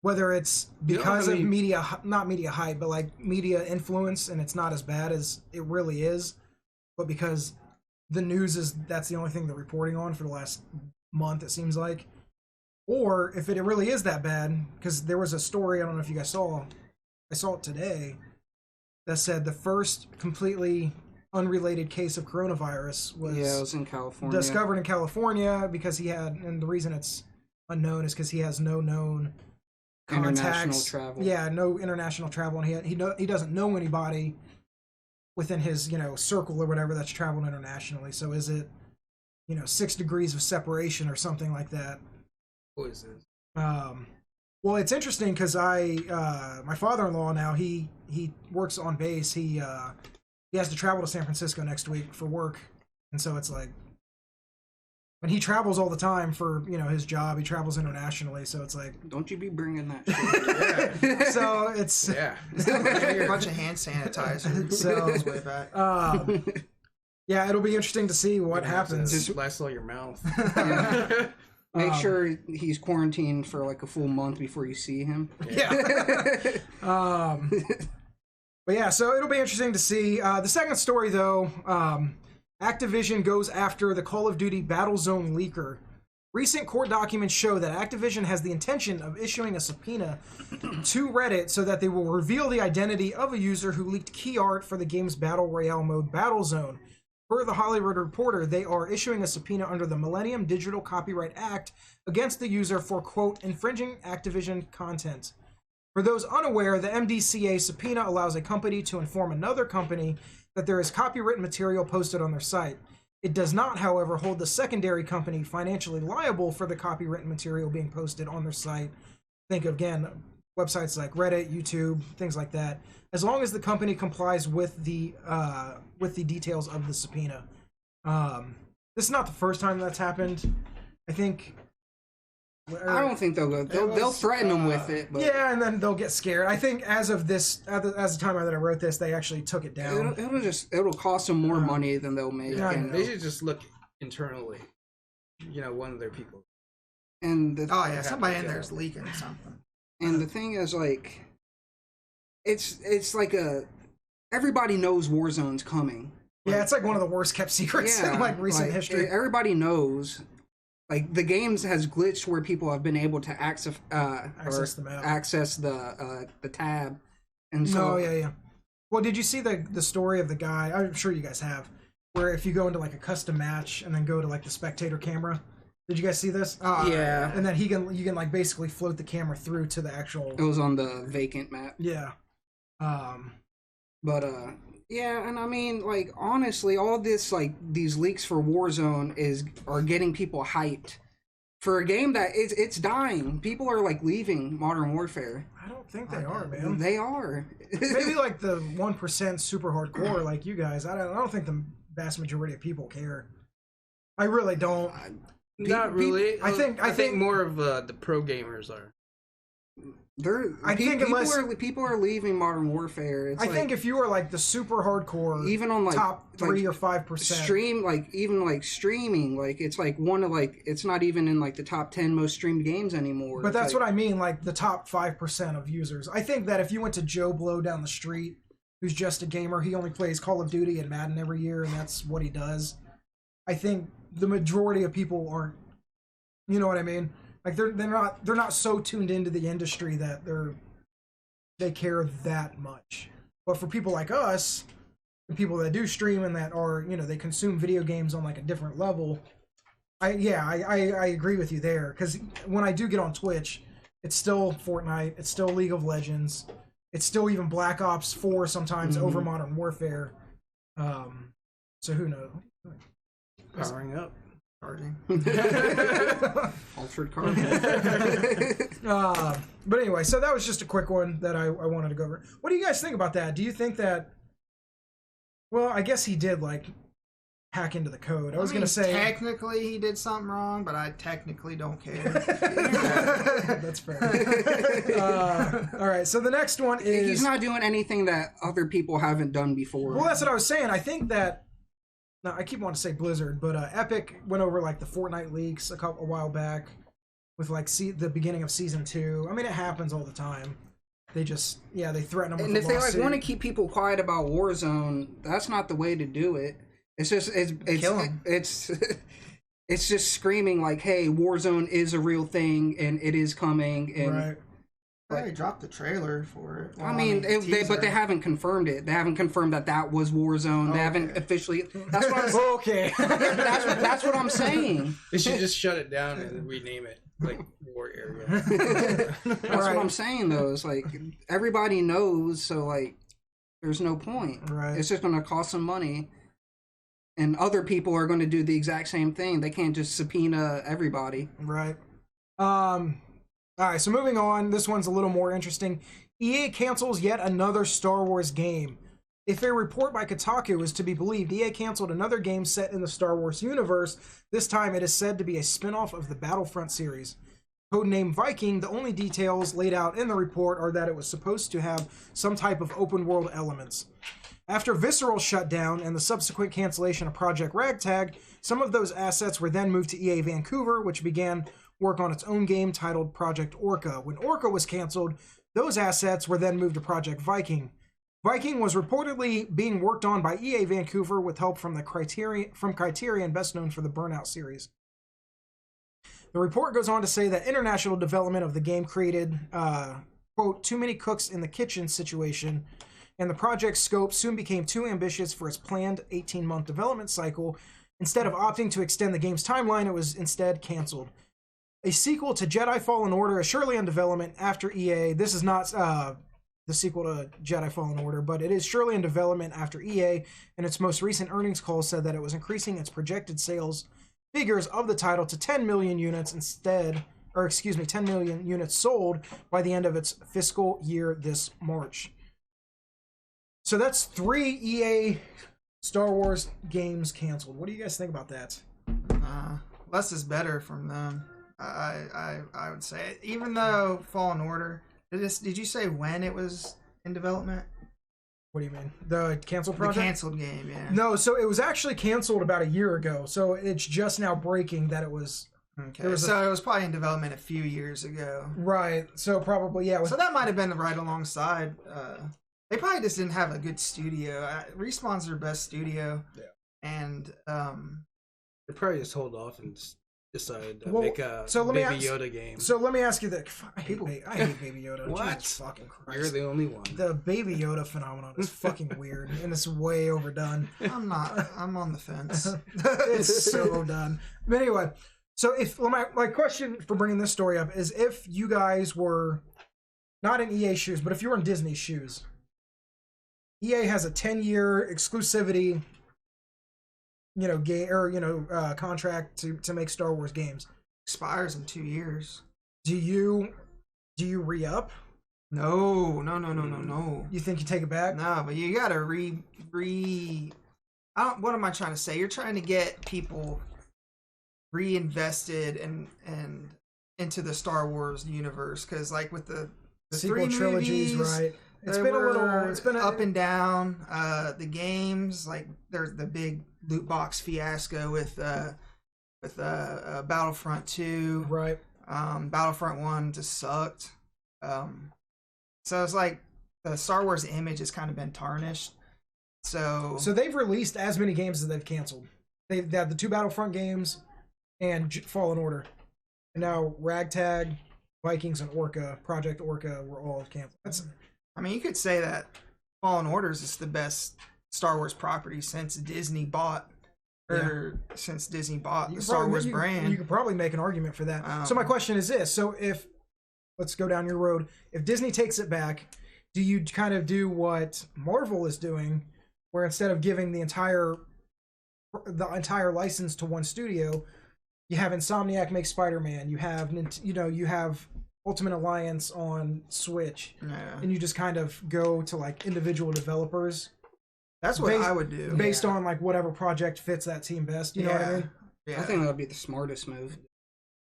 whether it's because of not media hype, but like media influence, and it's not as bad as it really is, but because the news that's the only thing they're reporting on for the last month, it seems like. Or if it really is that bad, because there was a story, I don't know if you guys saw, I saw it today, that said the first completely unrelated case of coronavirus was it was in California. Discovered in California because he had, and the reason it's unknown is because he has no known contacts. International travel. Yeah, no international travel, and he doesn't know anybody within his circle or whatever that's traveled internationally. So is it 6 degrees of separation or something like that? What is this? Well, it's interesting because my father-in-law now he works on base. He has to travel to San Francisco next week for work, and so it's like, and he travels all the time for his job. He travels internationally, so it's like, don't you be bringing that shit. Yeah. So it's a bunch of hand sanitizer. So way back. Yeah, it'll be interesting to see what happens. Just Lysol your mouth. Yeah. Make sure he's quarantined for like a full month before you see him. Yeah. But yeah, so it'll be interesting to see. The second story, though, Activision goes after the Call of Duty Battlezone leaker. Recent court documents show that Activision has the intention of issuing a subpoena to Reddit so that they will reveal the identity of a user who leaked key art for the game's Battle Royale mode Battlezone. Per the Hollywood Reporter, they are issuing a subpoena under the Millennium Digital Copyright Act against the user for, quote, infringing Activision content. For those unaware, the MDCA subpoena allows a company to inform another company that there is copywritten material posted on their site. It does not, however, hold the secondary company financially liable for the copywritten material being posted on their site. Think, again, websites like Reddit, YouTube, things like that, as long as the company complies with the details of the subpoena. This is not the first time that's happened. I think... I don't think they'll go. They'll threaten them with it. But yeah, and then they'll get scared. I think as of the time that I wrote this, they actually took it down. It'll cost them more money than they'll make. Yeah, and they should just look internally. One of their people. And somebody in there is leaking something. And the thing is, like, it's like everybody knows Warzone's coming. Yeah, it's like one of the worst kept secrets in like recent history. Everybody knows. Like the games has glitched where people have been able to access the map, access the tab, and so yeah. Well, did you see the story of the guy? I'm sure you guys have, where if you go into like a custom match and then go to like the spectator camera. Did you guys see this? Yeah. And then you can like basically float the camera through to the actual. It was on the vacant map. Yeah. But yeah, and I mean, like, honestly, all this, like, these leaks for Warzone are getting people hyped for a game that it's dying. People are, like, leaving Modern Warfare. I don't think they are, man. They are. Maybe, like, the 1% super hardcore like you guys. I don't think the vast majority of people care. I really don't. Not really. I think more of the pro gamers are. People are leaving Modern Warfare. I think if you are like the super hardcore, even on like top 3 like, or 5%, streaming, like it's like one of like it's not even in like the top 10 most streamed games anymore. But that's what I mean, like the top 5% of users. I think that if you went to Joe Blow down the street, who's just a gamer, he only plays Call of Duty and Madden every year, and that's what he does. I think the majority of people aren't. You know what I mean? Like they're not so tuned into the industry that they care that much. But for people like us, the people that do stream and that are, you know, they consume video games on like a different level. I agree with you there, because when I do get on Twitch, it's still Fortnite, it's still League of Legends, it's still even Black Ops 4 sometimes over Modern Warfare. So who knows? Powering up. Charging. Altered carbon. But anyway, so that was just a quick one that I wanted to go over. What do you guys think about that? Do you think that? Well, I guess he did like hack into the code. I was gonna say technically he did something wrong, but I technically don't care. That's fair. All right, so the next one is he's not doing anything that other people haven't done before. Well, that's what I was saying. I think that. Now, I keep wanting to say Blizzard, but Epic went over like the Fortnite leaks a while back with like the beginning of Season 2. I mean, it happens all the time. They just, they threaten them with and a if they lawsuit. like want to keep people quiet about Warzone, that's not the way to do it. It's just Kill 'em. it's just screaming like, "Hey, Warzone is a real thing and it is coming." And right. They dropped the trailer for it. Well, I mean, but they haven't confirmed it. They haven't confirmed that was Warzone. They haven't officially. That's what I'm okay. that's what I'm saying. They should just shut it down and rename it like War Area. That's what I'm saying, though. It's like everybody knows, so like, there's no point. Right. It's just going to cost some money, and other people are going to do the exact same thing. They can't just subpoena everybody. Right. All right, so moving on. This one's a little more interesting. EA cancels yet another Star Wars game. If a report by Kotaku is to be believed, EA canceled another game set in the Star Wars universe. This time it is said to be a spin-off of the Battlefront series. Codenamed Viking, the only details laid out in the report are that it was supposed to have some type of open-world elements. After Visceral shut down and the subsequent cancellation of Project Ragtag, some of those assets were then moved to EA Vancouver, which began work on its own game titled Project Orca. When Orca was canceled, those assets were then moved to Project Viking. Viking was reportedly being worked on by EA Vancouver with help from Criterion, best known for the Burnout series. The report goes on to say that international development of the game created, quote, too many cooks in the kitchen situation, and the project's scope soon became too ambitious for its planned 18-month development cycle. Instead of opting to extend the game's timeline, it was instead canceled. A sequel to Jedi Fallen Order is surely in development after EA. This is not the sequel to Jedi Fallen Order, but it is surely in development after EA, in its most recent earnings call, said that it was increasing its projected sales figures of the title to 10 million units 10 million units sold by the end of its fiscal year this March. So that's 3 EA Star Wars games canceled. What do you guys think about that? Less is better from them. I would say, even though Fallen Order, did you say when it was in development? What do you mean? The canceled project? The canceled game, yeah. No, so it was actually canceled about a year ago. So it's just now breaking that it was. Okay, it was probably in development a few years ago. Right. So probably, yeah. So that might have been right alongside. They probably just didn't have a good studio. Respawn's their best studio. Yeah. And They probably just hold off and decide to Well, make a so let me Baby ask- Yoda game. So let me ask you that. I hate Baby Yoda. What? Jesus fucking Christ. You're the only one. The Baby Yoda phenomenon is fucking weird, and it's way overdone. I'm not. I'm on the fence. It's so done. But anyway, so if my question for bringing this story up is, if you guys were not in EA shoes, but if you were in Disney shoes, EA has a 10-year exclusivity, game or contract to make Star Wars games. Expires in 2 years. Do you re-up? No. You think you take it back? No, but you gotta what am I trying to say? You're trying to get people reinvested and into the Star Wars universe, because like with the Sequel 3 trilogies, movies, right? It's they been a little. were It's been up and down. The games, like there's the big loot box fiasco with Battlefront 2. right. Battlefront 1 just sucked. So it's like the Star Wars image has kind of been tarnished. So they've released as many games as they've canceled. They've had the 2 Battlefront games and Fallen Order, and now Ragtag, Vikings, and Project Orca were all canceled. I mean, you could say that Fallen Orders is the best Star Wars property since Disney bought the Star Wars brand. You could probably make an argument for that. So my question is this: so if, let's go down your road, if Disney takes it back, do you kind of do what Marvel is doing, where instead of giving the entire license to one studio, you have Insomniac make Spider-Man, you have Ultimate Alliance on Switch, and you just kind of go to like individual developers? That's what I would do. Based on like whatever project fits that team best. You know what I mean? Yeah. I think that would be the smartest move.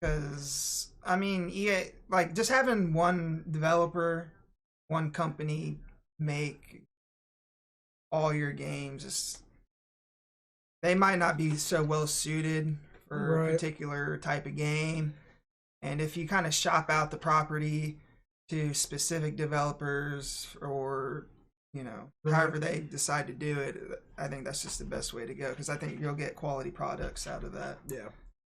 Because, I mean, EA, like, just having one developer, one company make all your games, they might not be so well suited for a particular type of game. And if you kind of shop out the property to specific developers, or however they decide to do it, I think that's just the best way to go, because I think you'll get quality products out of that. Yeah.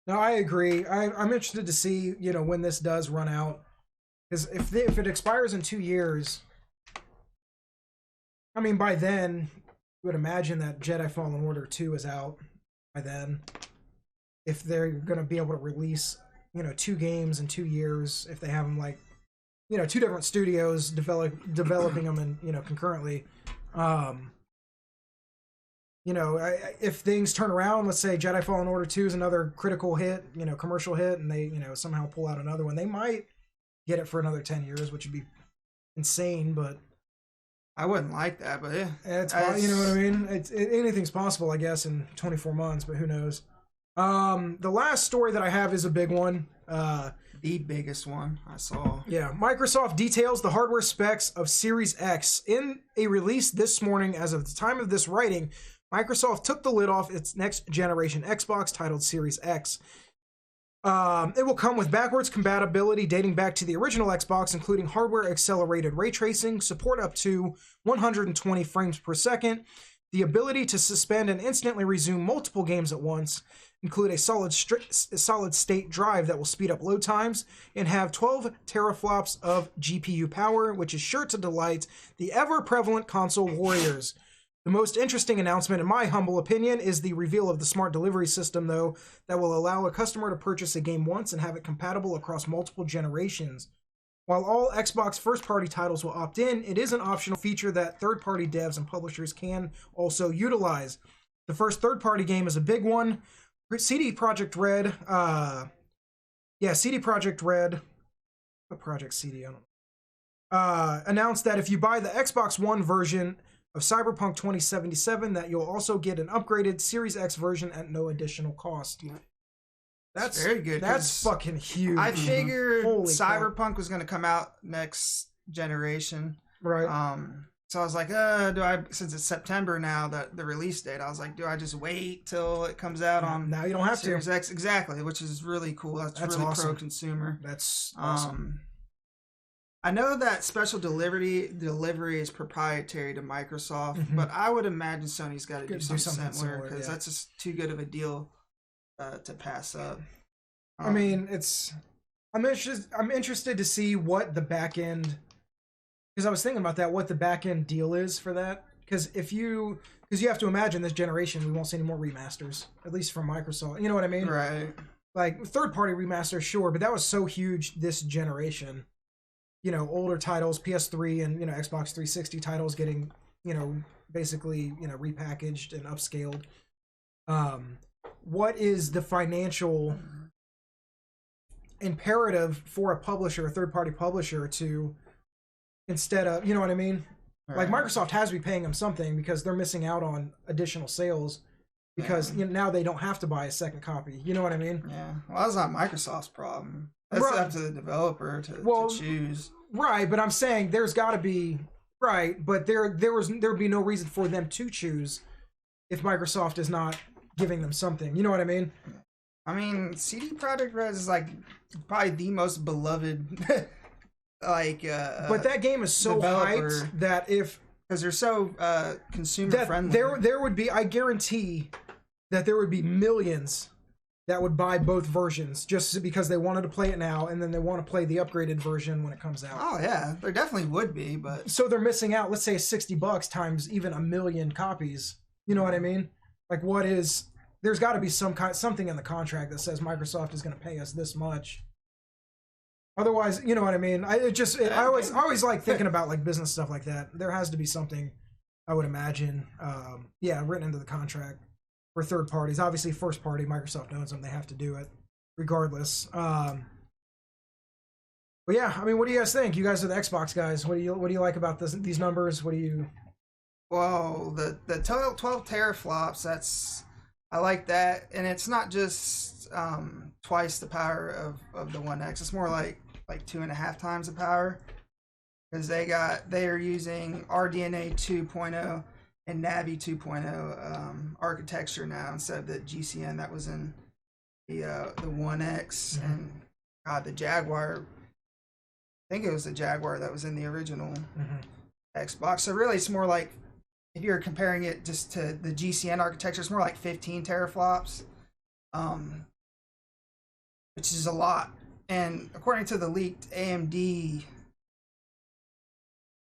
No, I agree. I'm interested to see, when this does run out, because if it expires in 2 years, I mean, by then, you would imagine that Jedi Fallen Order 2 is out by then. If they're going to be able to release, 2 games in 2 years, if they have them like, 2 different studios developing them and, concurrently. If things turn around, let's say Jedi Fallen Order 2 is another critical hit, commercial hit, and they, somehow pull out another one, they might get it for another 10 years, which would be insane, but I wouldn't like that, but it's you know what I mean? Anything's possible, I guess, in 24 months, but who knows? The last story that I have is a big one. The biggest one I saw. Yeah, Microsoft details the hardware specs of Series X. In a release this morning, as of the time of this writing, Microsoft took the lid off its next generation Xbox titled Series X. It will come with backwards compatibility dating back to the original Xbox, including hardware accelerated ray tracing, support up to 120 frames per second, the ability to suspend and instantly resume multiple games at once, include a solid state drive that will speed up load times, and have 12 teraflops of GPU power, which is sure to delight the ever-prevalent console warriors. The most interesting announcement, in my humble opinion, is the reveal of the smart delivery system, though, that will allow a customer to purchase a game once and have it compatible across multiple generations. While all Xbox first-party titles will opt in, it is an optional feature that third-party devs and publishers can also utilize. The first third-party game is a big one. CD Projekt Red, Project CD, I don't know, announced that if you buy the Xbox One version of Cyberpunk 2077, that you'll also get an upgraded Series X version at no additional cost. That's very good. That's fucking huge. I figured Holy Cyberpunk crap. was going to come out next generation. Right. So I was like, since it's September now, the release date, I was like, do I just wait till it comes out on now you don't have Series to. X? Exactly, which is really cool. That's really awesome. pro-consumer. That's awesome. I know that special delivery is proprietary to Microsoft, but I would imagine Sony's got to do something similar because that's just too good of a deal to pass up. I mean, I'm interested to see what the back end, because I was thinking about that, what the back end deal is for that. Because you have to imagine this generation we won't see any more remasters, at least from Microsoft. You know what I mean? Right. Like third party remasters, sure, but that was so huge this generation. You know, older titles, PS3 and, you know, Xbox 360 titles getting, you know, basically, you know, repackaged and upscaled. What is the financial imperative for a publisher, a third-party publisher, to, instead of, you know what I mean? Right. Like Microsoft has to be paying them something because they're missing out on additional sales because you know, now they don't have to buy a second copy. You know what I mean? Yeah. Well, that's not Microsoft's problem. That's up to the developer to choose. Right, but I'm saying there's got to be but there'd be no reason for them to choose if Microsoft is not giving them something. You know what I mean? I mean, CD Projekt Red is like probably the most beloved but that game is so hyped that because they're so consumer friendly, there would be, I guarantee that there would be millions that would buy both versions just because they wanted to play it now and then they want to play the upgraded version when it comes out. Oh yeah, there definitely would be, but so they're missing out. Let's say $60 times even 1 million copies. You know what I mean? Like, there's got to be something in the contract that says Microsoft is going to pay us this much. Otherwise, you know what I mean? I always like thinking about like business stuff like that. There has to be something, I would imagine, written into the contract for third parties. Obviously, first party, Microsoft owns them; they have to do it regardless. But yeah, I mean, what do you guys think? You guys are the Xbox guys. What do you like about these numbers? What do you? Well, the total 12 teraflops. I like that, and it's not just twice the power of the One X. It's more like 2.5 times the power, because they are using RDNA 2.0 and Navi 2.0 architecture now instead of the GCN that was in the One X. Mm-hmm. And God, the Jaguar. I think it was the Jaguar that was in the original Xbox. So really, it's more like, if you're comparing it just to the GCN architecture, it's more like 15 teraflops, which is a lot. And according to the leaked AMD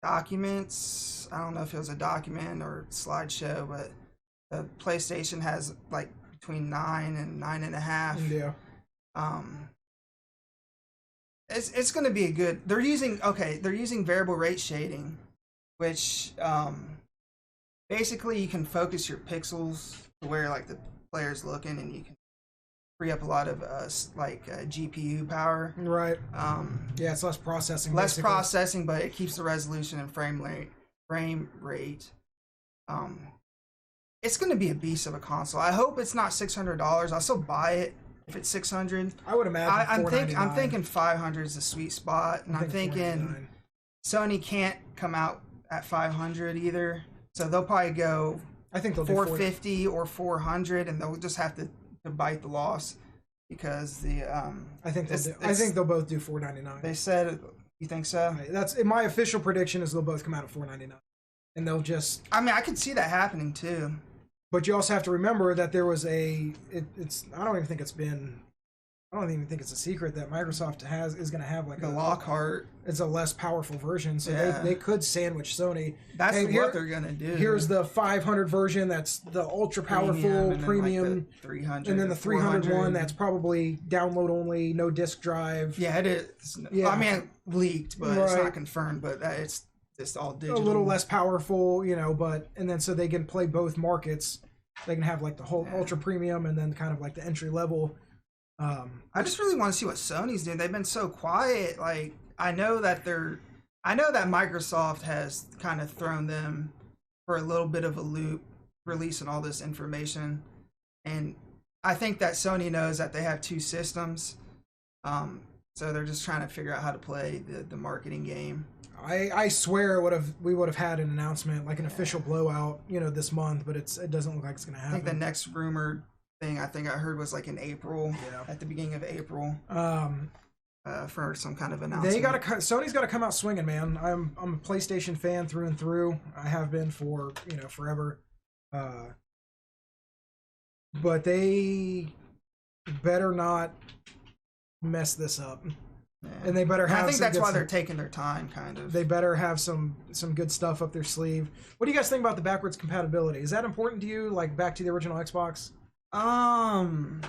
documents, I don't know if it was a document or slideshow, but the PlayStation has like between 9 and 9.5. Yeah. It's going to be a good. They're using variable rate shading, which basically you can focus your pixels to where like the player's looking, and you can free up a lot of GPU power. Right. Yeah, it's less processing. Processing, but it keeps the resolution and frame rate. It's going to be a beast of a console. I hope it's not $600. I'll still buy it if it's $600. I would imagine. I'm thinking $500 is the sweet spot, and I'm thinking Sony can't come out at $500 either. So they'll probably go, I think they'll $450 or $400, and they'll just have to bite the loss because I think they'll both do $499. They said, you think so? That's my official prediction is they'll both come out at $499, and they'll just. I mean, I could see that happening too. But you also have to remember that there was I don't even think it's a secret that Microsoft is going to have like the Lockhart. It's a less powerful version, so they could sandwich Sony. That's what they're going to do. Here's the 500 version that's the ultra powerful premium, like the 300, and then the 300 one that's probably download only, no disk drive. Yeah, it is. Yeah. I mean, leaked, but it's not confirmed. But it's just all digital. A little less powerful, and then so they can play both markets. They can have like the whole ultra premium and then kind of like the entry level. I just really want to see what Sony's doing. They've been so quiet. Like, I know that Microsoft has kind of thrown them for a little bit of a loop, releasing all this information, and I think that Sony knows that they have two systems, so they're just trying to figure out how to play the marketing game. I swear we would have had an announcement, like an official blowout, this month, but it doesn't look like it's going to happen. I think the next rumored thing I heard was like in April, at the beginning of April. for some kind of announcement. Sony's got to come out swinging, man. I'm a PlayStation fan through and through. I have been for forever. But they better not mess this up. Yeah. And they better have. I think some that's good why they're stuff. taking their time, kind of. They better have some good stuff up their sleeve. What do you guys think about the backwards compatibility? Is that important to you? Like back to the original Xbox? I'm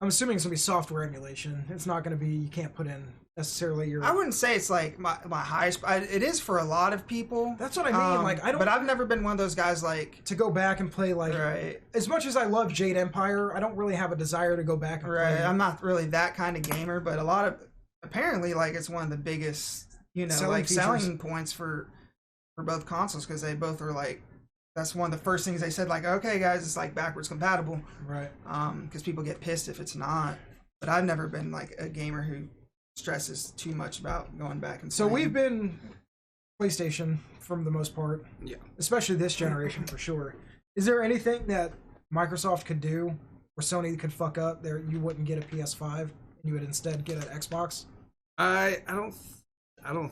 assuming it's gonna be software emulation. It's not gonna be, you can't put in necessarily your. I wouldn't say it's like my highest. It is for a lot of people. That's what I mean. Like I don't. But I've never been one of those guys like to go back and play like. Right. As much as I love Jade Empire, I don't really have a desire to go back and Right. play. I'm not really that kind of gamer, but a lot of apparently like it's one of the biggest selling points for both consoles because they both are like. That's one of the first things they said, like, okay, guys, it's like backwards compatible. Right. Because people get pissed if it's not. But I've never been like a gamer who stresses too much about going back and So playing. we've been PlayStation for the most part. Yeah. Especially this generation for sure. Is there anything that Microsoft could do where Sony could fuck up there you wouldn't get a PS5 and you would instead get an Xbox? I don't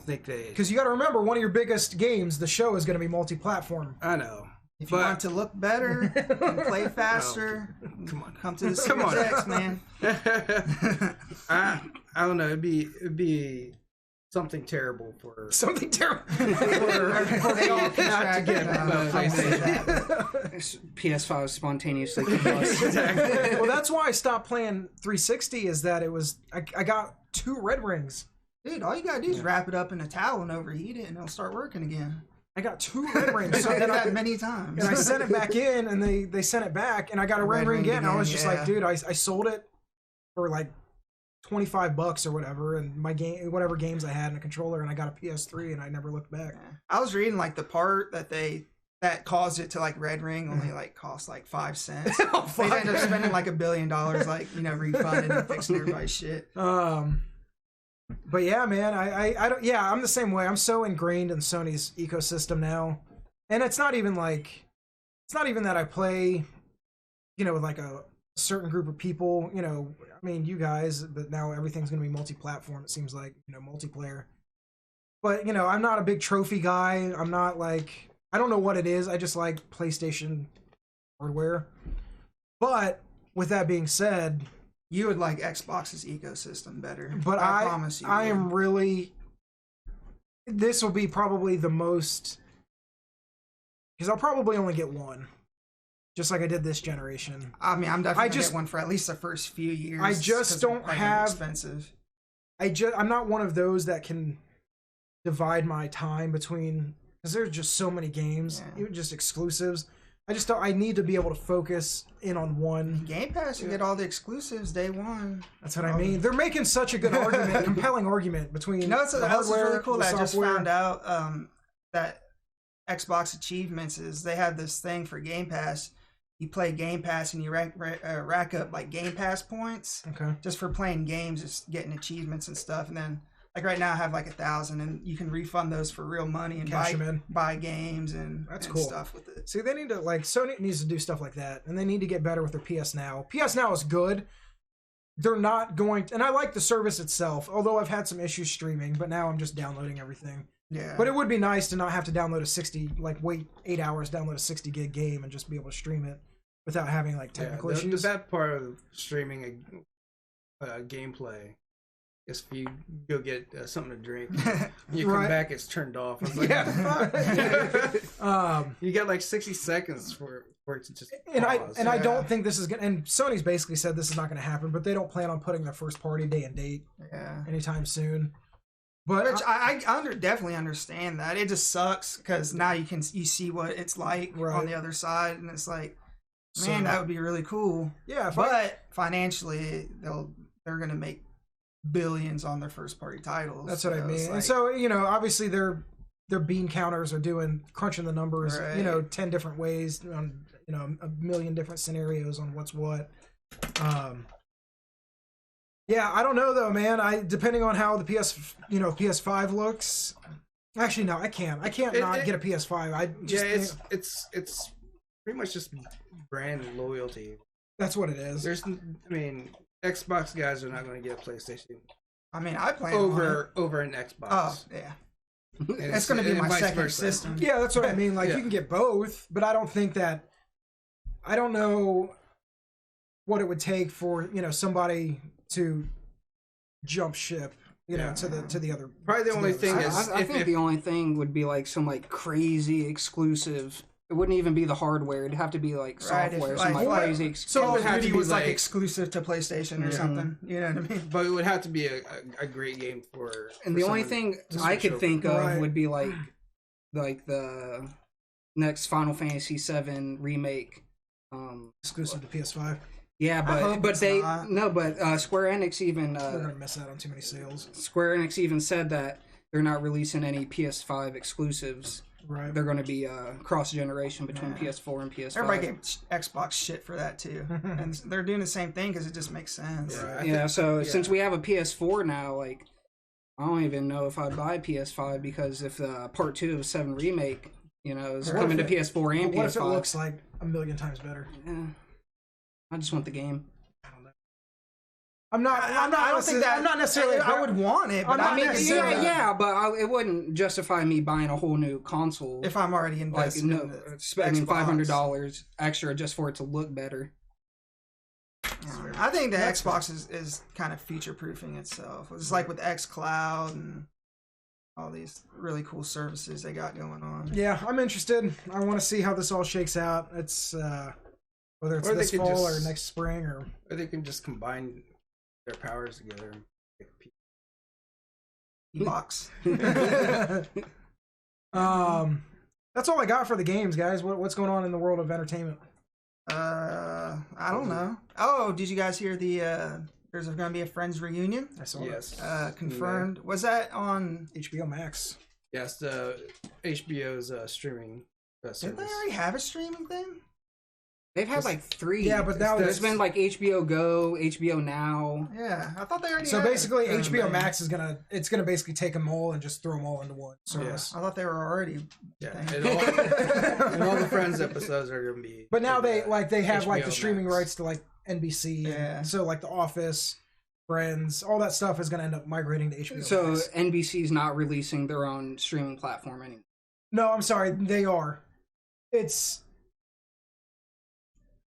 think they. Because you got to remember, one of your biggest games, the show, is going to be multi-platform. I know. If you want to look better and play faster, come to the Series X, man. I don't know. It'd be something terrible for something terrible for they all not to get PS5 spontaneously combust. Exactly. Well, that's why I stopped playing 360. Is that it was I got 2 red rings. Dude, all you gotta do is wrap it up in a towel and overheat it, and it'll start working again. I got 2 red rings. So I did that many times. And I sent it back in, and they sent it back, and I got a red ring again. I was just like, dude, I sold it for like $25 or whatever, and my game, whatever games I had, and a controller, and I got a PS3, and I never looked back. Yeah. I was reading like the part that caused it to like red ring only like cost like 5 cents. Oh, they ended up spending like $1 billion, like refunding and fixing everybody's shit. But yeah, man, I don't. Yeah, I'm the same way. I'm so ingrained in Sony's ecosystem now, and it's not even that I play, with like a certain group of people. I mean, you guys, but now everything's gonna be multi-platform. It seems like multiplayer. But I'm not a big trophy guy. I'm not like, I don't know what it is. I just like PlayStation hardware. But with that being said. You would like Xbox's ecosystem better. But I promise you. I am really. This will be probably the most. Because I'll probably only get one. Just like I did this generation. I mean, I'm definitely going to get one for at least the first few years. I just don't have. Expensive. I'm not one of those that can divide my time between. Because there's just so many games. Yeah. Even just exclusives. I just don't. I need to be able to focus in on one. Game Pass, you get all the exclusives day one. That's what I mean. They're making such a good argument, compelling argument between. It's the hardware, really cool. The that I just software. found out that Xbox achievements is they have this thing for Game Pass. You play Game Pass and you rack up like Game Pass points. Okay. Just for playing games, just getting achievements and stuff, and then. Like right now, I have like 1,000, and you can refund those for real money and buy games and cool stuff with it. See, they need to Sony needs to do stuff like that, and they need to get better with their PS Now. PS Now is good. They're not going to, and I like the service itself, although I've had some issues streaming, but now I'm just downloading everything. Yeah. But it would be nice to not have to download wait 8 hours, download a 60 gig game, and just be able to stream it without having like technical issues. The bad part of streaming a gameplay. If you go get something to drink, you come back, it's turned off. I was like, you got like 60 seconds for it to just pause. I don't think this is gonna. And Sony's basically said this is not going to happen, but they don't plan on putting their first party day and date anytime soon. But which I definitely understand that. It just sucks because now you see what it's like on the other side, and it's like, man, that would be really cool. Yeah, but financially, they're going to make billions on their first party titles. That's what I mean. Like, and so obviously their bean counters are crunching the numbers 10 different ways on a million different scenarios on what's what. Yeah, I don't know though, man. Depending on how the PS5 looks. Actually, no, I can't not get a PS5. It's pretty much just brand loyalty. That's what it is. Xbox guys are not going to get a PlayStation I mean, I plan over an Xbox. Oh yeah, And that's going to be and my vice second versa. system. Yeah, that's what I mean. Like Yeah. you can get both, but I don't think that. I don't know what it would take for somebody to jump ship, to the other. Probably the to only other thing side. is I think the only thing would be like some like crazy exclusive. It wouldn't even be the hardware. It'd have to be like Right, if, software, like- some like like- crazy. So Call it would of have to Duty be was like like- exclusive to PlayStation or something. You know what I mean? But it would have to be a great game for. And for the only someone thing to I switch could over. think of Right. would be like the next Final Fantasy VII remake. Exclusive to PS5. Yeah, hope but it's they not. no, but Square Enix even They're gonna miss out on too many sales. Square Enix even said that they're not releasing any PS5 exclusives. Right. They're going to be cross generation between Yeah. PS4 and PS5. Everybody gave Xbox shit for that too, and they're doing the same thing because it just makes sense. Yeah, I Yeah, think- so yeah. since we have a PS4 now, like I don't even know if I'd buy PS5 because if Part 2 of 7 Remake, is What coming to if it- PS4 and What if it PS5. looks like a million times better? I just want the game. I'm not. I don't think that. I'm not necessarily. I would want it, but I'm not I I mean, necessarily- yeah, but it wouldn't justify me buying a whole new console. if I'm already like invested no, in the spending Xbox. $500 extra just for it to look better. I think the Xbox is kind of future proofing itself. It's like with XCloud and all these really cool services they got going on. Yeah, I'm interested. I want to see how this all shakes out. It's whether it's Or they this could fall just- or next spring or. Or they can just combine their powers together. And make a Box. That's all I got for the games, guys. What's going on in the world of entertainment? I don't know. Oh, did you guys hear there's going to be a Friends reunion? I saw Yes. Confirmed. Was that on? that. HBO Max. Yes, the HBO's streaming Didn't service. they already have a streaming thing? They've had like 3. Yeah, but now there's it's- been like HBO Go, HBO Now. Yeah, I thought they already. So had basically, a HBO thing. Max is gonna basically take them all and just throw them all into one service. I thought they were already. Yeah, thing. and all the Friends episodes are gonna be. But now they have like the HBO streaming Max. rights to like NBC. Yeah. And so like The Office, Friends, all that stuff is gonna end up migrating to HBO. So Max. NBC's not releasing their own streaming platform anymore. No, I'm sorry, they are.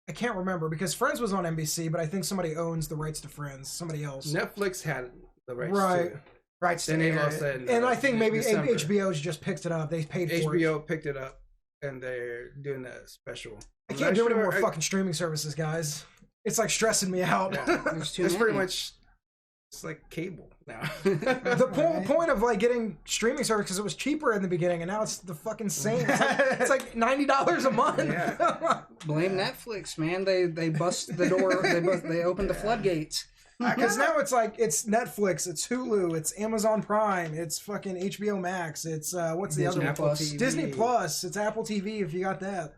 I can't remember because Friends was on NBC, but I think somebody owns the rights to Friends. Somebody else. Netflix had the rights Right. to. Right. Then they lost it. in, And I think maybe December. HBO's just picked it up. They paid for it. HBO picked it up, and they're doing that special. I can't do any more fucking streaming services, guys. It's like stressing me out. Yeah. There's too It's many. pretty much. It's like cable now. The point of like getting streaming service because it was cheaper in the beginning, and now it's the fucking same. It's like $90 a month. Yeah. Blame Netflix, man. They bust the door. They opened the floodgates. Because now it's like it's Netflix, it's Hulu, it's Amazon Prime, it's fucking HBO Max, it's what's the Disney other one? Plus. Disney Plus, it's Apple TV if you got that.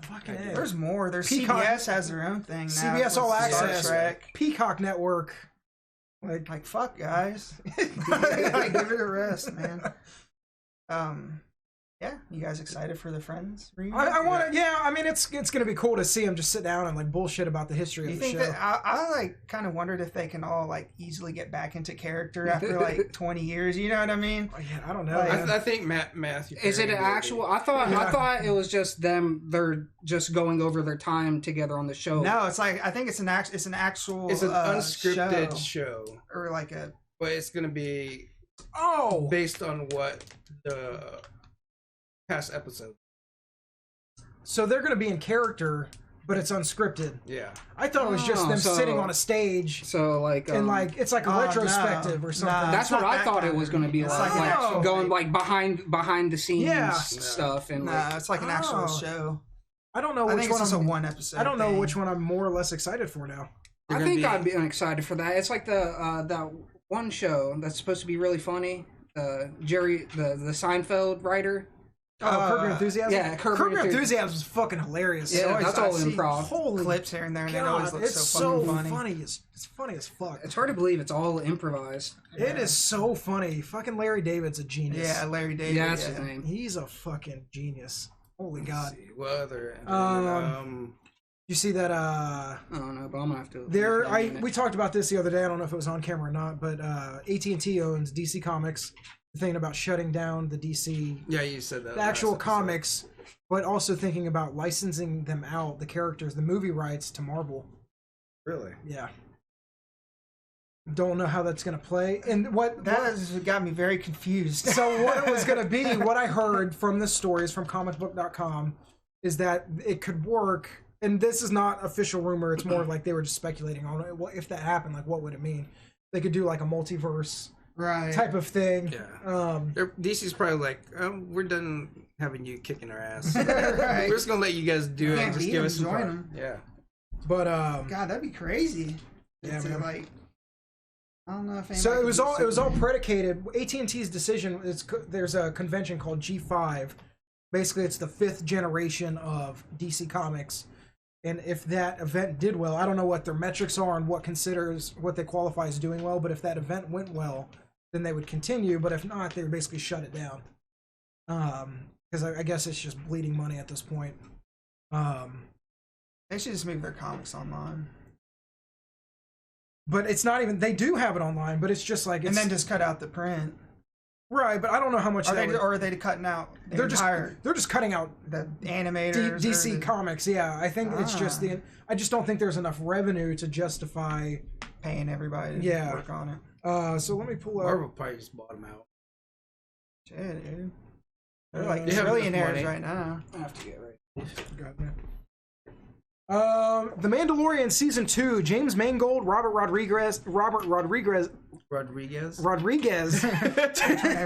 Fucking A. There's more. There's Peacock- CBS has their own thing now. CBS All with Star Access, Trek. Peacock Network. Like fuck, guys. Like, give it a rest, man. Yeah, you guys excited for the Friends reunion? I want to. Yeah, I mean it's gonna be cool to see them just sit down and like bullshit about the history Do of you the think show. that I like kind of wondered if they can all like easily get back into character after like 20 years? You know what I mean? Yeah, I don't know. Like, man. I think Matthew. Is it Perry an will be- actual? I thought it was just them. They're just going over their time together on the show. No, it's like I think it's an actual. It's an unscripted show. show, Or like a. but it's gonna be Oh, based on what the past episode. so they're gonna be in character, but it's unscripted. Yeah. I thought it was just Oh, them so- sitting on a stage So like, and like it's like a Oh, retrospective no. or something. No. that's it's what not I that thought it kind was of- going to be it's like, like an actual going thing. like behind the scenes Yeah. stuff and Nah, like, it's like an actual Oh. show. I don't know I which think it's one. just a I'm, one episode. I don't know thing. which one I'm more or less excited for now. I They're think gonna I'd be excited for that. It's like the that one show that's supposed to be really funny. Jerry, the Seinfeld writer. Oh, Curb Your Enthusiasm. yeah, Curb Curb Your Your Enthusiasm was fucking hilarious. Yeah, always- that's I all see improv. Holy clips here and there, and it God, always looks it's so fucking funny. It's funny as fuck. It's hard to believe it's all improvised. It is so funny. Fucking Larry David's a genius. Yeah, Larry David. Yeah, that's his name. He's a fucking genius. Holy God. Let's see, what other? You see that? I don't know, but I'm gonna have to. We talked about this the other day. I don't know if it was on camera or not, but AT&T owns DC Comics. The thing about shutting down the DC, Yeah, you said that. the actual comics, but also thinking about licensing them out, the characters, the movie rights to Marvel. Really? Yeah. Don't know how that's gonna play, and That has got me very confused. So what it was going to be, what I heard from the stories from comicbook.com is that it could work, and this is not official rumor, it's more like they were just speculating on it. If that happened, like what would it mean? They could do like a multiverse type of thing. Yeah. DC's probably like, we're done having you kicking our ass. Right. We're just gonna let you guys do it and just give us some join fun. them. Yeah. But God, that'd be crazy. yeah, To, man. like, I don't know if So it was all predicated. AT&T's decision is there's a convention called G5. Basically, it's the 5th generation of DC Comics, and if that event did well, I don't know what their metrics are and what they qualify as doing well. But if that event went well, then they would continue. But if not, they would basically shut it down. Because I guess it's just bleeding money at this point. They should just move their comics online. But it's not even. They do have it online, but it's just like And then just cut out the print. right. But I don't know how much. Or are they cutting out the They're entire just cutting out the animators? DC Comics. Yeah, I think it's just Ah. I just don't think there's enough revenue to justify. paying everybody to Yeah. work on it. So let me pull up. Marvel probably just bought them out. Shit, dude. They're Yeah, like they have enough trillionaires money. right now. I have to get right. God, man. The Mandalorian season 2. James Mangold, Robert Rodriguez, Hey,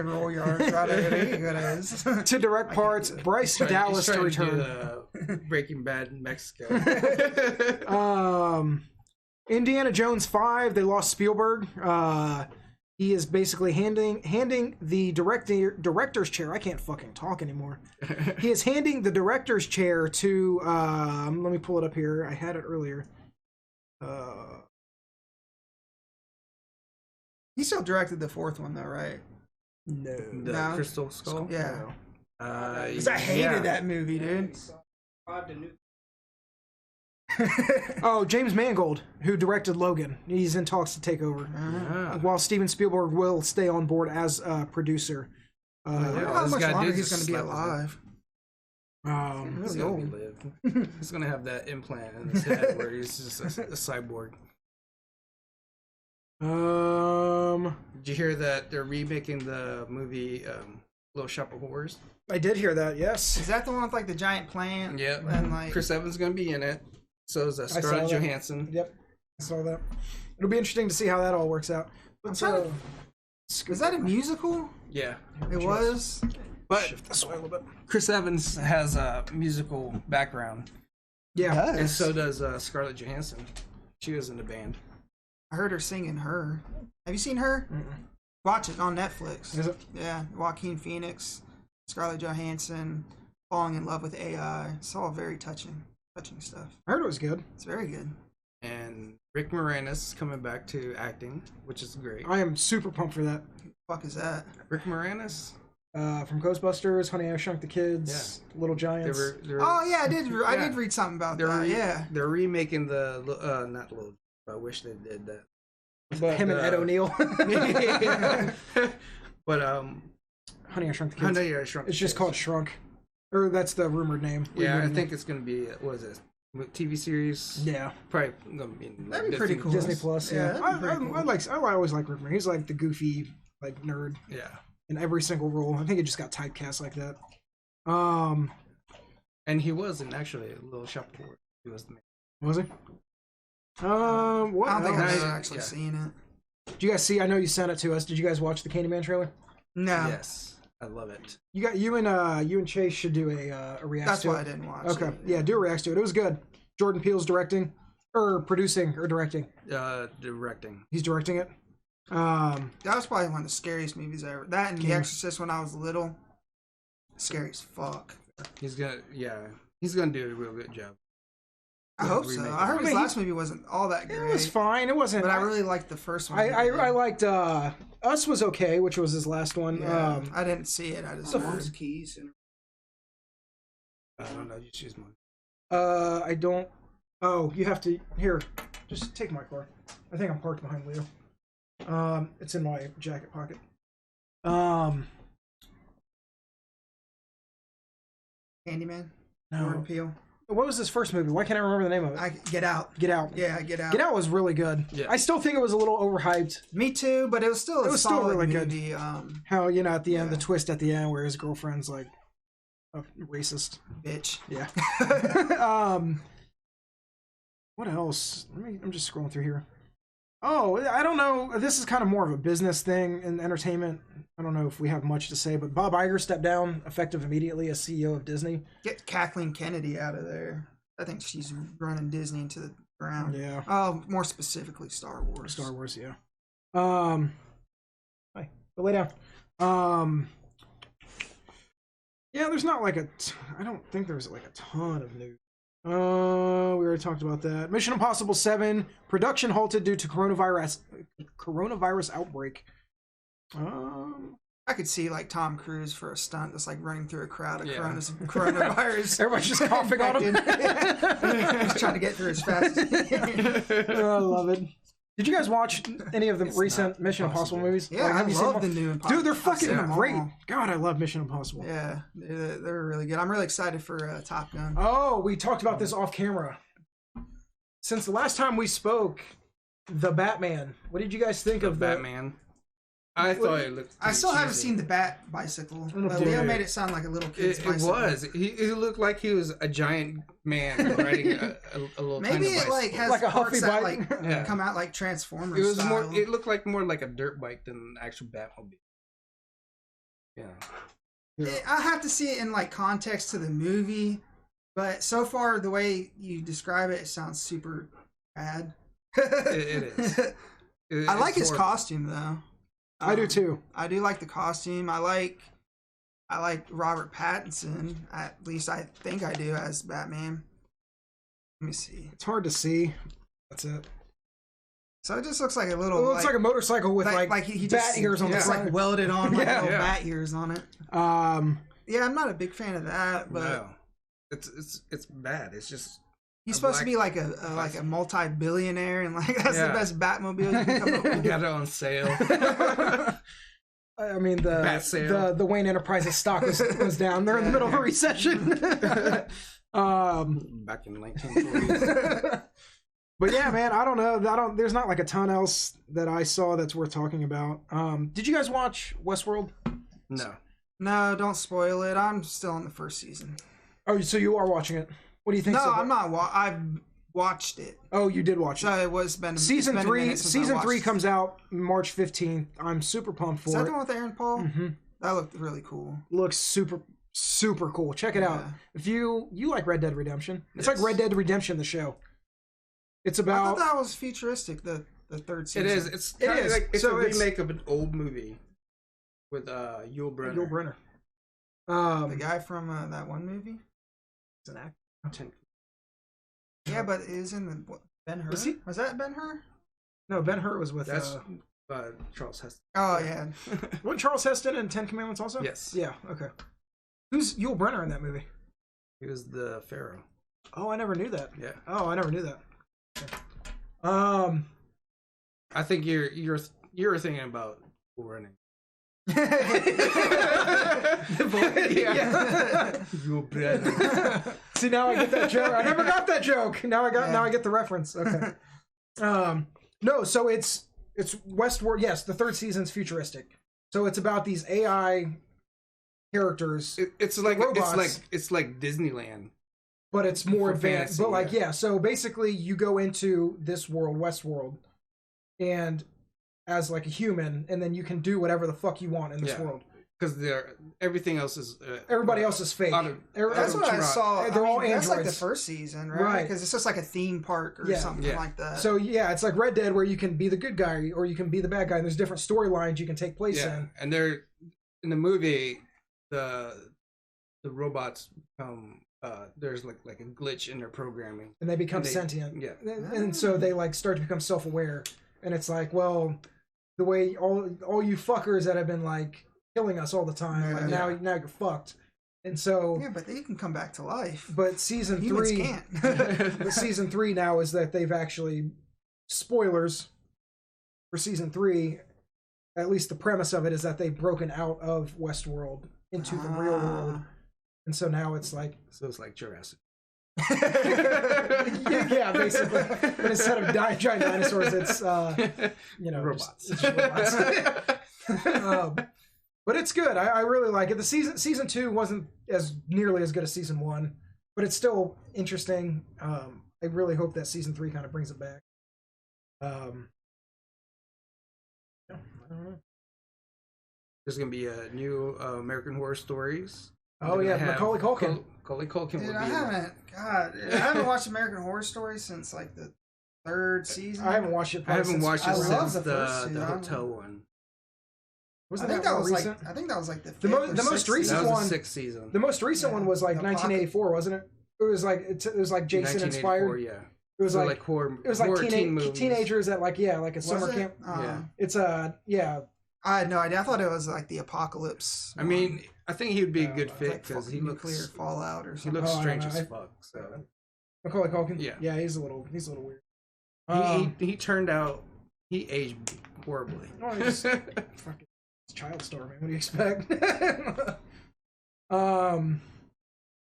roll your R's right over there, you guys. to direct parts. Bryce Dallas He's to trying return. do, Breaking Bad in Mexico. Indiana Jones 5. They lost Spielberg. He is basically handing the director's chair. I can't fucking talk anymore. He is handing the director's chair to. Let me pull it up here. I had it earlier. He still directed the 4th one, though, right? No. The No. Crystal Skull. Yeah. Because Yeah. I hated that movie, dude. Oh, James Mangold, who directed Logan. He's in talks to take over. Yeah. While Steven Spielberg will stay on board as a producer. I wonder how this much guy longer did he's just going to be slap alive. He's Really gonna old. live. He's gonna have that implant in his head where he's just a cyborg. Did you hear that they're remaking the movie Little Shop of Horrors? I did hear that, yes. Is that the one with, like, the giant plant? Yep. And, like... Chris Evans gonna be in it. So is saw Scarlett that. Johansson. Yep, I saw that. It'll be interesting to see how that all works out. I'm trying to- Was that a musical? Yeah. It was? But Shift this way a little bit. Chris Evans has a musical background, Yeah. and so does Scarlett Johansson. She was in the band. I heard her singing Her. Have you seen Her? Mm-mm. Watch it on Netflix. Is it? Yeah, Joaquin Phoenix, Scarlett Johansson, falling in love with AI. It's all very touching stuff. I heard it was good. It's very good. And Rick Moranis is coming back to acting, which is great. I am super pumped for that. Fuck is that? Rick Moranis? From Ghostbusters, Honey, I Shrunk the Kids, Little Giants. Oh yeah, I did Yeah. read something about They're that. Yeah. they're remaking the not Little. I wish they did that. But, Him and Ed O'Neill. But Honey, I Shrunk the Kids. Honey, I Shrunk. It's the just Kids. called Shrunk. Or that's the rumored name. Yeah, I Rumored think it's gonna be what is it? TV series? name. Yeah. Probably gonna be like That'd be pretty Disney- cool. Disney Plus, yeah. Yeah, that'd be pretty cool. I always like Rick Moranis. He's like the goofy, like, nerd Yeah, in every single role. I think it just got typecast like that. and he wasn't actually a Little Shop of Horrors. He was the man. Was he? What I don't think else? I've Yeah. actually seen it. Did you guys see? I know you sent it to us. Did you guys watch the Candyman trailer? No. Yes, I love it. You and Chase should do a react That's to why I it. didn't watch Okay, it. yeah, do a react to it. It was good. Jordan Peele's directing, or producing, or directing. Directing. He's directing it. That was probably one of the scariest movies ever. That and The King. Exorcist when I was little. Scary as fuck. He's gonna do a real good job. I Yeah, hope so. remake I heard it. his last movie wasn't all that It great. was fine. It wasn't. But I really liked the first one. I liked Us was okay, which was his last one. Yeah, I didn't see it. I just heard. First keys and I don't know. You choose one. I don't. Oh, you have to here. Just take my car. I think I'm parked behind Leo. It's in my jacket pocket. Candyman. No. Jordan Peele. What was his first movie? Why can't I remember the name of it? Get Out. Get Out. Yeah, Get Out. Get Out was really good. Yeah. I still think it was a little overhyped. Me too, but it was still a solid really movie. good. How, you know, at the end, Yeah. the twist at the end where his girlfriend's like a racist. Bitch. Yeah. What else? I'm just scrolling through here. Oh, I don't know. This is kind of more of a business thing in entertainment. I don't know if we have much to say, but Bob Iger stepped down effective immediately as CEO of Disney. Get Kathleen Kennedy out of there. I think she's running Disney into the ground. Yeah. Oh, more specifically, Star Wars. Star Wars, yeah. Hi. Go lay down. Yeah, there's not like I don't think there's like a ton of news. We already talked about that. Mission Impossible 7 production halted due to coronavirus outbreak. I could see like Tom Cruise for a stunt that's like running through a crowd of Yeah. coronavirus. Everybody's just coughing on him. He's trying to get through as fast as he can. Oh, I love it. Did you guys watch any of the It's recent not Mission Impossible movies? Yeah, Like, I have you seen love the them? new Impossible. Dude, they're I've fucking seen them great. all. God, I love Mission Impossible. Yeah, they're really good. I'm really excited for Top Gun. Oh, we talked about this off camera. Since the last time we spoke, the Batman. What did you guys think of that? Batman. I thought it looked. I still haven't cheesy. seen the Bat bicycle. don't know if Leo you- made it sound like a little kid's It bicycle. was. He looked like he was a giant man riding a little Maybe tiny it bicycle. like has Like a parts Huffy that bike? like Yeah. come out like Transformers. It was style. more. It looked like more like a dirt bike than an actual Batmobile. Yeah. I have to see it in like context to the movie, but so far the way you describe it, it sounds super bad. It is. I like his horrible. costume though. I do too. I do like the costume. I like Robert Pattinson. At least I think I do as Batman. Let me see. It's hard to see. That's it. So it just looks like a little. Well, it's like a motorcycle with like he bat just, ears on he the just front. like welded on like Yeah. little Yeah. bat ears on it. Yeah, I'm not a big fan of that, but No. It's bad. It's just. he's a supposed to black be like a multi-billionaire, and like that's Yeah. the best Batmobile you can come up with. Got it on sale. I mean Bat sale. the Wayne Enterprises stock was down. They're in the middle of a recession. Back in 1940s. But yeah, man, I don't know. There's not like a ton else that I saw that's worth talking about. Did you guys watch Westworld? No. No, don't spoil it. I'm still on the first season. Oh, so you are watching it. What do you think? No, so far? I'm not. I've watched it. Oh, you did watch it. So it was been Season it's been a three. minute since I Season 3 watched. comes out March 15th. I'm super pumped Is for that it. the one with Aaron Paul? hmm That looked really cool. Looks super cool. Check it out. Yeah. If you like Red Dead Redemption, it's Yes. like Red Dead Redemption the show. It's I about thought that was futuristic. The third season. It is. It's It kinda is. like it's So a it's- remake of an old movie with Yul Brynner. Yul Brynner. The guy from that one movie. It's an actor. Yeah, but is in the Ben Hur. Was he? Was that Ben Hur? No, Ben Hur was with. That's Charles Heston. Oh yeah. Wasn't Charles Heston in 10 Commandments also? Yes. Yeah. Okay. Who's Yul Brynner in that movie? He was the Pharaoh. Oh, I never knew that. Yeah. Oh, I never knew that. I think you're thinking about running. Yul Brynner. See, now I get that joke. I never got that joke. Now I get the reference. Okay. No, so it's Westworld. Yes, the third season's futuristic. So it's about these AI characters, It's like robots. it's like Disneyland. but it's more For advanced. fantasy, But like, yeah. yeah. So basically, you go into this world, Westworld, and as like a human, and then you can do whatever the fuck you want in this Yeah. world. Because everything else is Everybody else is fake. That's what I saw. They're all That's like the androids. first season, right? Right. Because it's just like a theme park or Yeah. something Yeah. like that. So yeah, it's like Red Dead where you can be the good guy or you can be the bad guy, and there's different storylines you can take place Yeah, in. and they're in the movie. The robots become there's like a glitch in their programming. And they become And they- sentient. Yeah. And so they like start to become self-aware. And it's like, well, the way all you fuckers that have been like killing us all the time, like Yeah. now you're fucked. And so, Yeah, but they can come back to life. but season Humans 3, can't. the season 3 now is that they've actually, spoilers for season 3, at least the premise of it is that they've broken out of Westworld into the real world. And so now it's like, So it's like Jurassic. yeah, basically. But instead of giant dinosaurs, it's Robots. It's robots. But it's good. I really like it. The season 2 wasn't as nearly as good as season 1, but it's still interesting. I really hope that season 3 kind of brings it back. I don't know. There's gonna be a new American Horror Stories. Oh yeah, Macaulay Culkin. Macaulay Culkin Dude, will I be. haven't watched American Horror Story since like the 3rd season. I haven't watched it. I haven't watched it I love since the first two. the hotel one. Wasn't I think that that more was recent? like I think that was like the The 5th mo- or the most 6th recent That season. was one- the 6th season. The most recent one was like The 1984, wasn't it? It was like Jason 1984, inspired. yeah. It was So like horror. it was like horror teen movies. teenagers at like a Was summer it? camp. Yeah. It's yeah. I had no idea. I thought it was like the apocalypse. I mean, I think he would be a No, good it's fit like because he nuclear looks fallout or he something. looks Oh, I don't strange know. as fuck. So Macaulay Culkin. Yeah. He's a little weird. he turned out he aged horribly. Oh, he's fucking it's child star, man. What do you expect?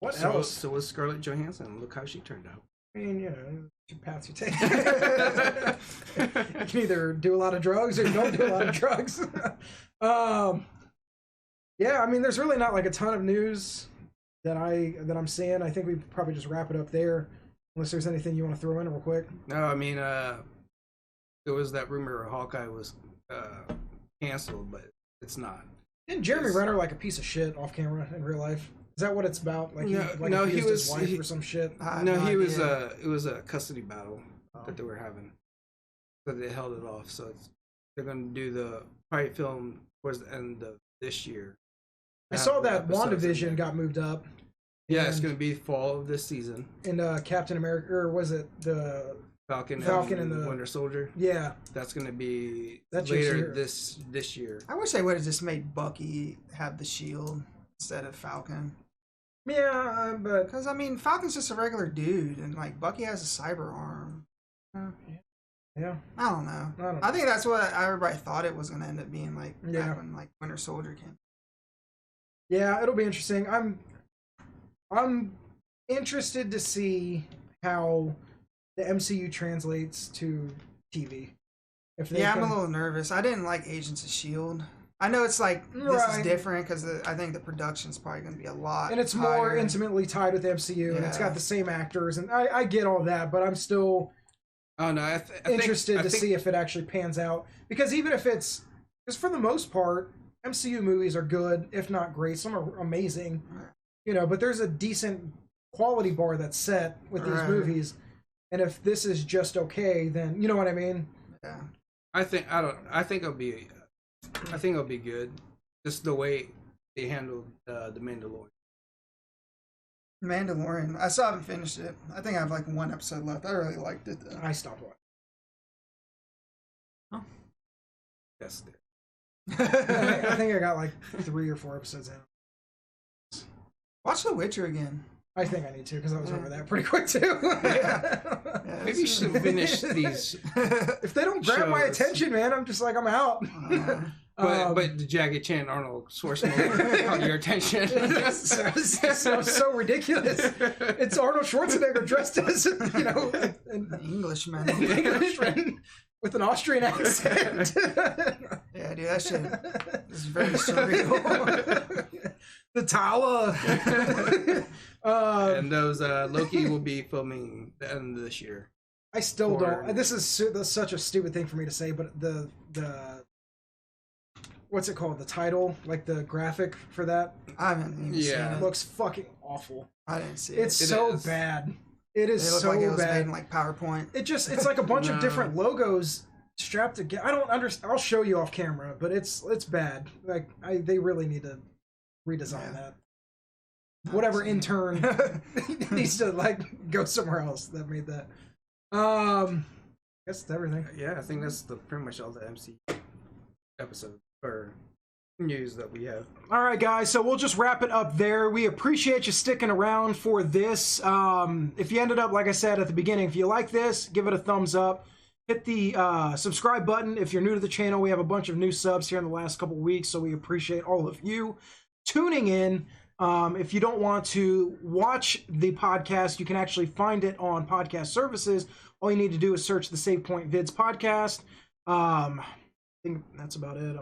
What so, else? So was Scarlett Johansson. Look how she turned out. I mean, two paths you take. You can either do a lot of drugs or you don't do a lot of drugs. Yeah, I mean, there's really not like a ton of news that I'm seeing. I think we probably just wrap it up there, unless there's anything you want to throw in real quick. No, I mean, there was that rumor Hawkeye was canceled, but it's not. Isn't Jeremy Renner like a piece of shit off camera in real life? Is that what it's about? Like, No, he he abused his was- wife he- or some shit. I had No, no he was idea. it was a custody battle Oh. that they were having, so they held it off. So they're gonna do the probably film towards the end of this year. I saw that Episodes in WandaVision there. got moved up. Yeah, it's and- gonna be fall of this season. And Captain America, or was it the Falcon and and the- Winter Soldier. yeah? That's gonna be That's later year. this year. I wish they would have just made Bucky have the shield instead of Falcon. Yeah, but Because I mean, Falcon's just a regular dude, and like Bucky has a cyber arm. yeah, I don't know. I don't know. I think that's what everybody thought it was going to end up being like Yeah. back when like Winter Soldier came. Yeah, it'll be interesting. I'm interested to see how the MCU translates to TV. If they Yeah, I'm a come- little nervous. I didn't like Agents of Shield. I know it's like this Right. is different because I think the production's probably going to be a lot, and it's more higher. intimately tied with the MCU, and it's Yeah. got the same actors, and I get all that, but I'm still Oh no, I interested I to think, see if it actually pans out. Because even if it's, because for the most part, MCU movies are good, if not great. Some are amazing, but there's a decent quality bar that's set with these Right. movies. And if this is just okay, then you know what I mean. Yeah. I think it'll be good. Just the way they handled the Mandalorian. Mandalorian. I still haven't finished it. I think I have like one episode left. I really liked it though. I stopped watching. Yes, there. I think I got like 3 or 4 episodes in. Watch The Witcher again. I think I need to because I was over that pretty quick too. Yeah, Maybe you should finish these. If they don't grab my Shows. attention, man, I'm just like I'm out. But the Jackie Chan Arnold Schwarzenegger caught your attention. so ridiculous. It's Arnold Schwarzenegger dressed as an Englishman. Englishman with an Austrian accent. Yeah, dude, that shit is very surreal. The Tala. And those Loki will be filming the end of this year. I still Or- don't. This is such a stupid thing for me to say, but the what's it called? The title, like the graphic for that, I haven't even Yeah. seen it. looks fucking awful. I didn't see It's it. so is. bad. It is It looked so like it was made bad. in like PowerPoint. It's like a bunch of No. different logos strapped together. I don't understand. I'll show you off camera, but it's bad. Like they really need to redesign that. Whatever intern needs to like go somewhere else that made that. Guess that's everything. Yeah, I think that's pretty much all the MC episodes or news that we have. All right, guys, so we'll just wrap it up there. We appreciate you sticking around for this. If you ended up, like I said at the beginning, if you like this, give it a thumbs up. Hit the subscribe button if you're new to the channel. We have a bunch of new subs here in the last couple weeks, so we appreciate all of you tuning in. If you don't want to watch the podcast, you can actually find it on podcast services. All you need to do is search the Save Point Vids podcast. I think that's about it.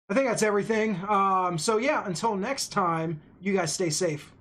I think that's everything. So yeah, until next time, you guys stay safe.